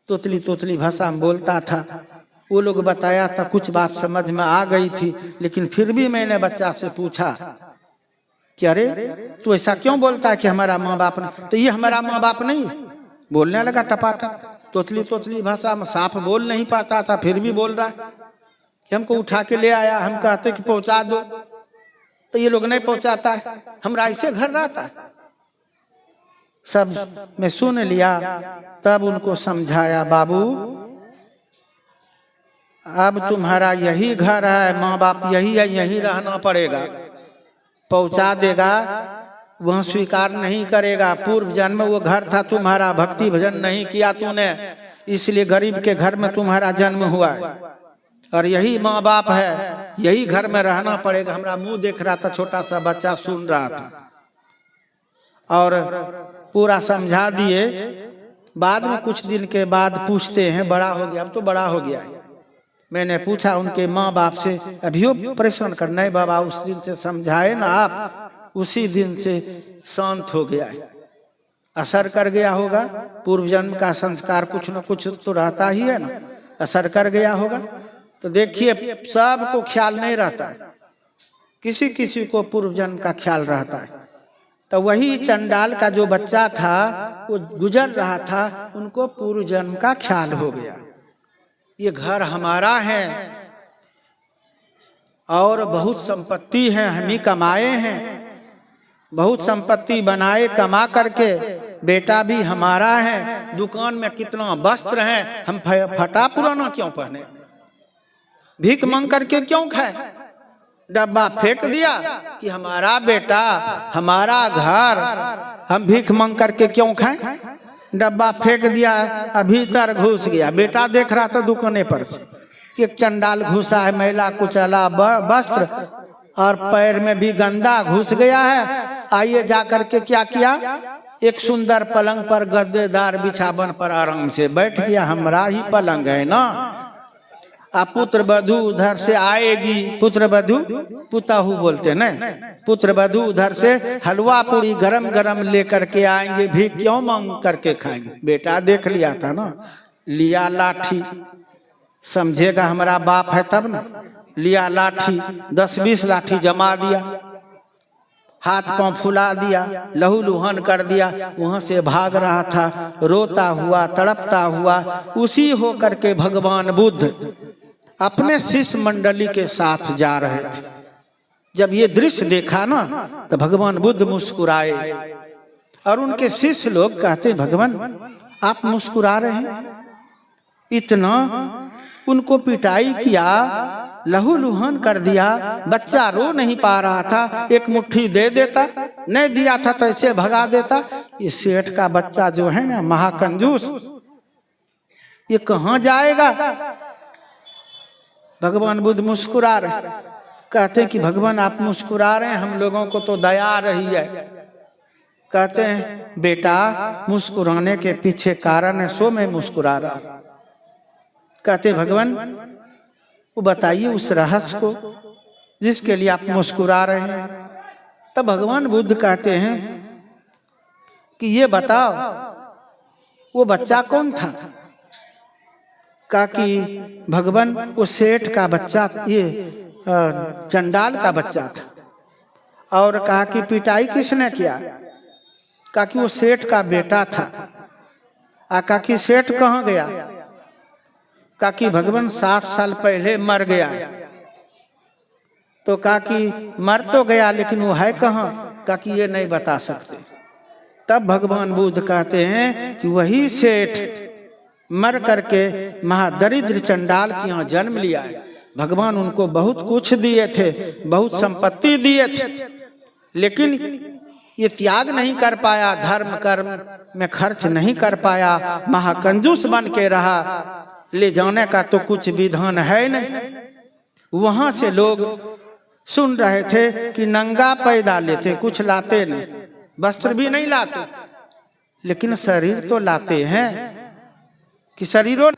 तोतली तोतली भाषा में बोलता था। वो लोग बताया था, कुछ बात समझ में आ गई थी, लेकिन फिर भी मैंने बच्चा से पूछा कि अरे तू ऐसा क्यों बोलता है कि हमारा माँ बाप नहीं? तो ये हमारा माँ बाप नहीं है। बोलने लगा टपाटप, तोतली तोतली भाषा में, साफ बोल नहीं पाता था, फिर भी बोल रहा है कि हमको उठा के ले आया, हम कहते कि पहुंचा दो, तो ये लोग नहीं पहुंचाता है, हमरा ऐसे घर रहता है। सब मैं सुन लिया, तब उनको समझाया, बाबू अब तुम्हारा यही घर है, माँ बाप यही है, यही रहना पड़ेगा। पहुंचा देगा, वह स्वीकार नहीं करेगा। पूर्व जन्म वो घर था तुम्हारा, भक्ति भजन नहीं किया तूने, इसलिए गरीब के घर में तुम्हारा जन्म हुआ है, और यही माँ बाप है, यही घर में रहना पड़ेगा। हमारा मुंह देख रहा था, छोटा सा बच्चा सुन रहा था, और पूरा समझा दिए। बाद में कुछ दिन के बाद पूछते हैं, बड़ा हो गया, अब तो बड़ा हो गया है। मैंने पूछा उनके माँ बाप से, अभियो परेशान करना है बाबा, उस दिन से समझाए ना आप, उसी दिन से शांत हो गया है। असर कर गया होगा, पूर्व जन्म का संस्कार कुछ न कुछ तो रहता ही है ना, असर कर गया होगा। तो देखिए, सबको ख्याल नहीं रहता है, किसी किसी को पूर्व जन्म का ख्याल रहता है। तो वही चंडाल का जो बच्चा था वो गुजर रहा था, उनको पूर्व जन्म का ख्याल हो गया, ये घर हमारा है और बहुत संपत्ति है, हम ही कमाए हैं, बहुत संपत्ति बनाए कमा करके, बेटा भी हमारा है, दुकान में कितना वस्त्र है, हम फटा पुराना क्यों पहने, भीख मांग करके क्यों खाए, डब्बा फेंक दिया कि हमारा बेटा हमारा घर, हम भीख मांग करके क्यों खाएं, डब्बा फेंक दिया, भीतर घुस गया, बेटा देख रहा था दुकाने पर से कि एक चंडाल घुसा है, मैला कुचला वस्त्र और पैर में भी गंदा घुस गया है। आइए जाकर के क्या किया, एक सुंदर पलंग पर गद्देदार बिछावन पर आराम से बैठ गया, हमारा ही पलंग है ना। आप पुत्र वधू उधर से आएगी, पुत्र वधू पुताहू बोलते न, पुत्र वधू उधर से हलवा पूरी गरम गरम लेकर के आएंगे, भीख क्यों मांग करके खाएंगे। बेटा देख लिया था ना, लिया लाठी, समझेगा हमारा बाप है तब ना, लिया लाठी, 10-20 लाठी जमा दिया, हाथ पांव फुला दिया, लहू लुहान कर दिया, वहां से भाग रहा था, रोता हुआ तड़पता हुआ। उसी होकर के भगवान बुद्ध अपने शिष्य मंडली के साथ जा रहे थे। जब ये दृश्य देखा ना तो भगवान बुद्ध मुस्कुराए और उनके शिष्य लोग कहते, भगवान आप मुस्कुरा रहे हैं, इतना उनको पिटाई किया, लहू लुहान कर दिया, बच्चा रो नहीं पा रहा था, एक मुट्ठी दे देता, नहीं दिया था तो ऐसे भगा देता। ये सेठ का बच्चा जो है ना महाकंजूस, ये कहाँ जाएगा। भगवान बुद्ध मुस्कुरा रहे, कहते कि भगवान आप मुस्कुरा रहे हैं, हम लोगों को तो दया आ रही है। कहते हैं बेटा मुस्कुराने के पीछे कारण है, सो मैं मुस्कुरा रहा। कहते भगवान वो बताइए उस रहस्य को जिसके लिए आप मुस्कुरा रहे हैं। तब भगवान बुद्ध कहते हैं कि ये बताओ वो बच्चा कौन था। कहा कि भगवान वो सेठ का बच्चा, ये चंडाल का बच्चा था। और कहा कि पिटाई किसने किया। कहा कि वो सेठ का बेटा था। कहा कि सेठ कहाँ गया। कहा कि भगवान 7 साल पहले मर गया। तो कहा कि मर तो गया लेकिन वो है कहाँ। कहा कि ये नहीं बता सकते। तब भगवान बुद्ध कहते हैं कि वही सेठ मर करके महादरिद्र चंडाल के यहाँ जन्म लिया है। भगवान उनको बहुत कुछ दिए थे, बहुत संपत्ति दिए थे, लेकिन ये त्याग नहीं कर पाया, धर्म कर्म में खर्च नहीं कर पाया, महाकंजूस बन के रहा। ले जाने का तो कुछ विधान है नहीं। वहां से लोग सुन रहे थे कि नंगा पैदा लेते, कुछ लाते नहीं, वस्त्र भी नहीं लाते, लेकिन शरीर तो लाते हैं कि शरीरों।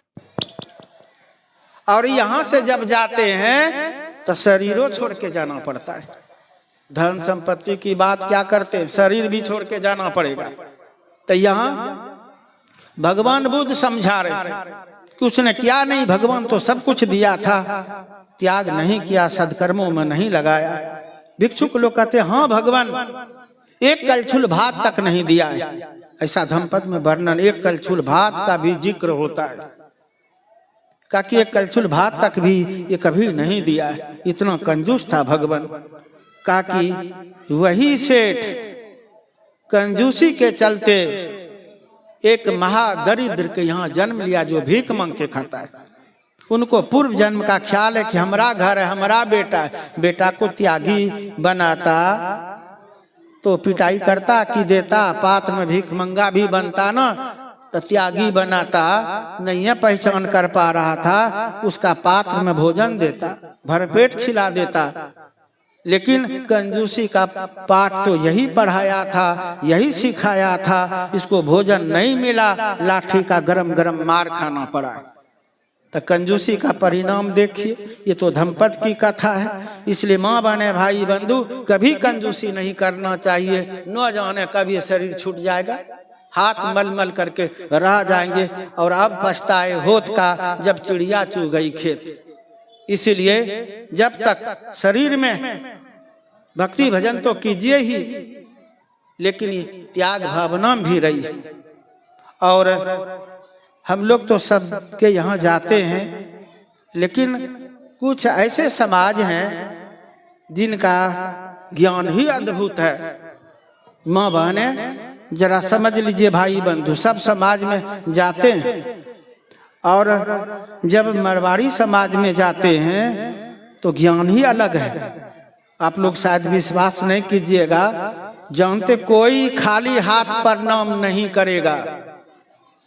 और यहाँ से जब जाते हैं तो शरीरों छोड़ के जाना पड़ता है। धन संपत्ति की बात क्या करते हैं, शरीर भी छोड़ के जाना पड़ेगा। तो यहाँ भगवान बुद्ध समझा रहे कि उसने क्या नहीं, भगवान तो सब कुछ दिया था, त्याग नहीं किया, सदकर्मों में नहीं लगाया। भिक्षुक लोग कहते हाँ भगवान एक कलछुल भात तक नहीं दिया है। ऐसा धम्पद में वर्णन, एक कलछुल भात का भी जिक्र होता है। कहा कि एक कलछुल भात तक भी ये कभी नहीं दिया है, इतना कंजूस था भगवान। कहा कि वही सेठ कंजूसी के चलते एक महादरिद्र के यहाँ जन्म लिया जो भीख मांग के खाता है। उनको पूर्व जन्म का ख्याल है कि हमारा घर है, हमारा बेटा है। बेटा को त्यागी बनाता तो पिटाई करता कि देता, पात्र में भीख मंगा भी बनता ना तो त्यागी बनाता, नहीं है पहचान कर पा रहा था, उसका पात्र में भोजन देता, भरपेट खिला देता। लेकिन कंजूसी का पाठ तो यही पढ़ाया था, यही सिखाया था। इसको भोजन नहीं मिला, लाठी का गरम गरम मार खाना पड़ा। तो कंजूसी का परिणाम देखिए। ये तो धम्पद की कथा है, इसलिए माँ बहने भाई बंधु कभी कंजूसी नहीं करना चाहिए। न जाने कब ये शरीर छूट जाएगा, हाथ मल मल करके रह जाएंगे और अब पछताए होत का जब चिड़िया चू गई खेत। इसीलिए जब तक शरीर में भक्ति भजन तो कीजिए ही, लेकिन ये त्याग भावना भी रही है। और हम लोग तो सबके यहाँ जाते हैं, लेकिन कुछ ऐसे समाज हैं जिनका ज्ञान ही अद्भुत है। माँ बहने जरा समझ लीजिए, भाई बंधु, सब समाज में जाते हैं, और जब मारवाड़ी समाज में जाते हैं तो ज्ञान ही अलग है। आप लोग शायद विश्वास नहीं कीजिएगा, जानते कोई खाली हाथ प्रणाम नहीं करेगा,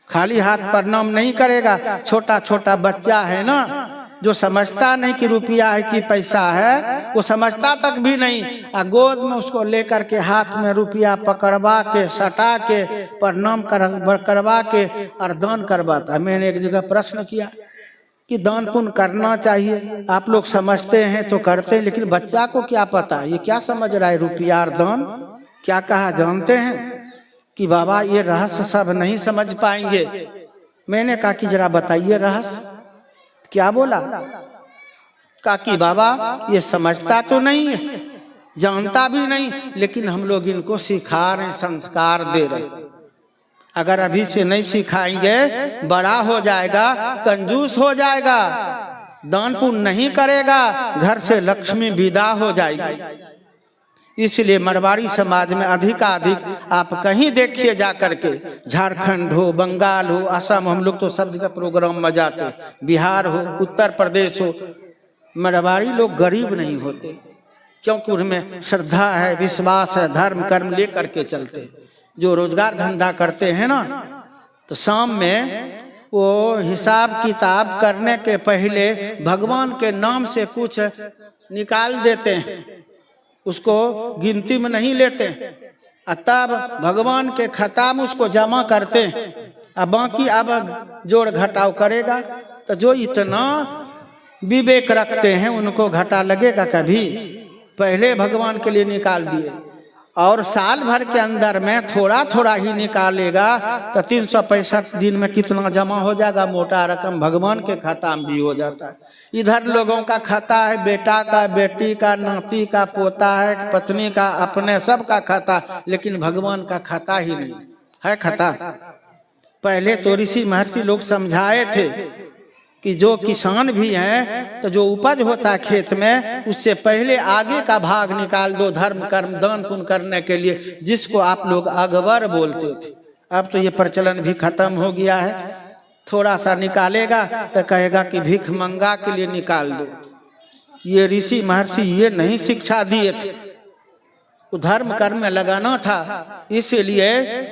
खाली हाथ प्रणाम नहीं करेगा। छोटा छोटा बच्चा है ना, जो समझता नहीं कि रुपया है कि पैसा है, वो समझता तक भी नहीं, गोद में उसको लेकर के हाथ में रुपया पकड़वा के सटा के प्रणाम करवा के और दान करवाता है। मैंने एक जगह प्रश्न किया कि दान पुण्य करना चाहिए, आप लोग समझते हैं तो करते हैं, लेकिन बच्चा को क्या पता, ये क्या समझ रहा है रुपया और दान क्या कहा जानते हैं कि बाबा ये रहस्य सब नहीं समझ पाएंगे। मैंने कहा कि जरा बताइए रहस्य क्या बोला। कहा कि बाबा ये समझता तो नहीं है, जानता भी नहीं, लेकिन हम लोग इनको सिखा रहे, संस्कार दे रहे। अगर अभी से नहीं सिखाएंगे, बड़ा हो जाएगा, कंजूस हो जाएगा, दान पुण्य नहीं करेगा, घर से लक्ष्मी विदा हो जाएगी। इसलिए मारवाड़ी समाज में अधिकाधिक आप कहीं देखिए जा करके, झारखंड हो, बंगाल हो, असम, हम लोग तो सब जगह प्रोग्राम में जाते, बिहार हो, उत्तर प्रदेश हो, मारवाड़ी लोग गरीब नहीं होते, क्योंकि उनमें श्रद्धा है, विश्वास है, धर्म कर्म लेकर के चलते। जो रोजगार धंधा करते हैं ना, तो शाम में वो हिसाब किताब करने के पहले भगवान के नाम से कुछ निकाल देते हैं, उसको गिनती में नहीं लेते, तब भगवान के खाता में उसको जमा करते हैं, अब बाकी अब जोड़ घटाव करेगा। तो जो इतना विवेक रखते हैं उनको घाटा लगेगा कभी, पहले भगवान के लिए निकाल दिए, और साल भर के अंदर में थोड़ा थोड़ा ही निकालेगा तो 365 दिन में कितना जमा हो जाएगा, मोटा रकम भगवान के खाता में भी हो जाता है। इधर लोगों का खाता है, बेटा का, बेटी का, नाती का, पोता है, पत्नी का, अपने सब का खाता, लेकिन भगवान का खाता ही नहीं है। खाता पहले तो ऋषि महर्षि लोग समझाए थे कि जो किसान भी हैं तो जो उपज होता है खेत में, उससे पहले आगे का भाग निकाल दो धर्म कर्म दान पुण्य करने के लिए, जिसको आप लोग अगबर बोलते थे। अब तो ये प्रचलन भी खत्म हो गया है, थोड़ा सा निकालेगा तो कहेगा कि भिख मंगा के लिए निकाल दो। ये ऋषि महर्षि ये नहीं शिक्षा दिए थे, धर्म कर्म में लगाना था, इसीलिए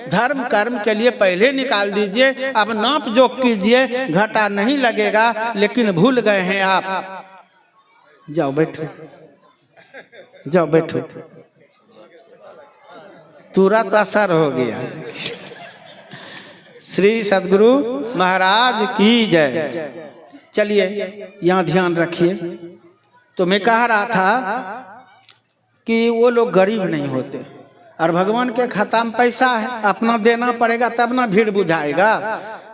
धर्म कर्म के लिए पहले निकाल दीजिए, अब नाप जोक कीजिए, घाटा नहीं लगेगा। लेकिन भूल गए हैं आप, जाओ बैठो, जाओ बैठो, तुरंत असर हो गया। श्री सद्गुरु महाराज की जय। चलिए यहाँ ध्यान रखिए। तो मैं कह रहा था कि वो लोग गरीब नहीं होते, और भगवान के खाता में पैसा है, अपना देना पड़ेगा तब ना भीड़ बुझाएगा।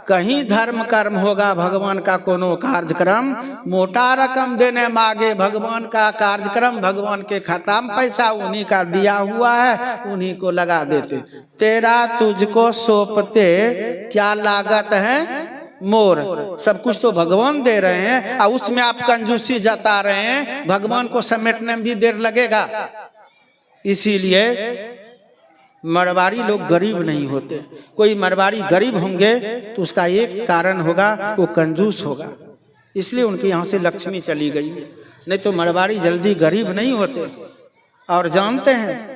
कहीं धर्म कर्म होगा, भगवान का कोनो कार्यक्रम, मोटा रकम देने मांगे, भगवान का कार्यक्रम, भगवान के खाता में पैसा उन्हीं का दिया हुआ है, उन्हीं को लगा देते। तेरा तुझको सौंपते क्या लागत है मोर, सब कुछ तो भगवान दे रहे हैं, और उसमें आप कंजूसी जता रहे हैं, भगवान को समेटने में भी देर लगेगा। इसीलिए मारवाड़ी लोग गरीब नहीं होते। कोई मारवाड़ी गरीब होंगे तो उसका एक कारण होगा, वो कंजूस होगा, इसलिए उनके यहाँ से लक्ष्मी चली गई है। नहीं तो मारवाड़ी जल्दी गरीब नहीं होते। और जानते हैं,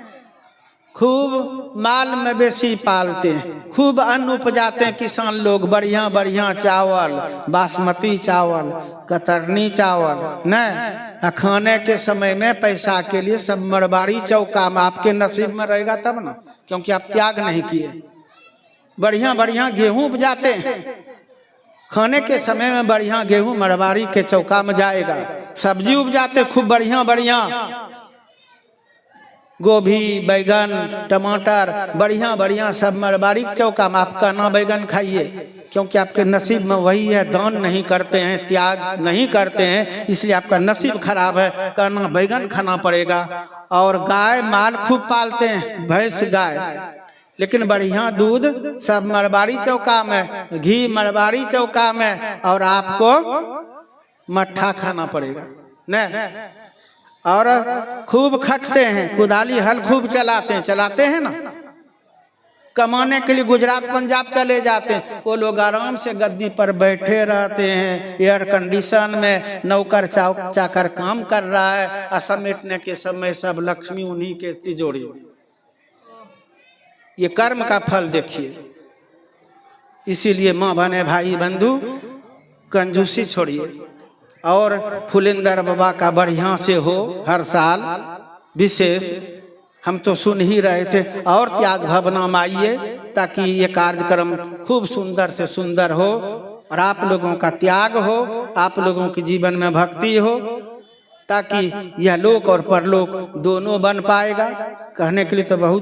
खूब माल मवेशी पालते हैं, खूब अन्न उपजाते हैं किसान लोग, बढ़िया बढ़िया चावल, बासमती चावल, कतरनी चावल, न खाने के समय में पैसा के लिए सब मारवाड़ी चौका में, आपके नसीब में रहेगा तब ना, क्योंकि आप त्याग नहीं किए। बढ़िया बढ़िया गेहूं उपजाते हैं, खाने के समय में बढ़िया गेहूं मारवाड़ी के चौका में जाएगा। सब्जी उपजाते खूब बढ़िया बढ़िया, गोभी, बैगन, टमाटर, बढ़िया बढ़िया सब मारवाड़ी चौका में। आप काना बैगन खाइए, क्योंकि आपके नसीब में वही है, दान नहीं करते हैं, त्याग नहीं करते हैं, इसलिए आपका नसीब खराब है। कहना बैगन खाना पड़ेगा। और गाय माल खूब पालते हैं, भैंस गाय, लेकिन बढ़िया दूध सब मरवाड़ी चौका में, घी मरवाड़ी चौका में, और आपको मट्ठा खाना पड़ेगा न। और खूब खटते हैं, कुदाली हल खूब चलाते हैं ना, कमाने के लिए गुजरात पंजाब चले जाते हैं। वो लोग आराम से गद्दी पर बैठे रहते हैं, एयर कंडीशन में, नौकर चाकर काम कर रहा है, और समेटने के समय सब लक्ष्मी उन्हीं के तिजोरी। ये कर्म का फल देखिए। इसीलिए माँ बहने भाई बंधु, कंजूसी छोड़िए और फुलिंदर बाबा का बढ़िया से हो हर साल विशेष। हम तो सुन ही रहे थे, और त्याग भावना में आइए ताकि ये कार्यक्रम खूब सुंदर से सुंदर हो, और आप लोगों का त्याग हो, आप लोगों के जीवन में भक्ति हो, ताकि यह लोक और परलोक दोनों बन पाएगा। कहने के लिए तो बहुत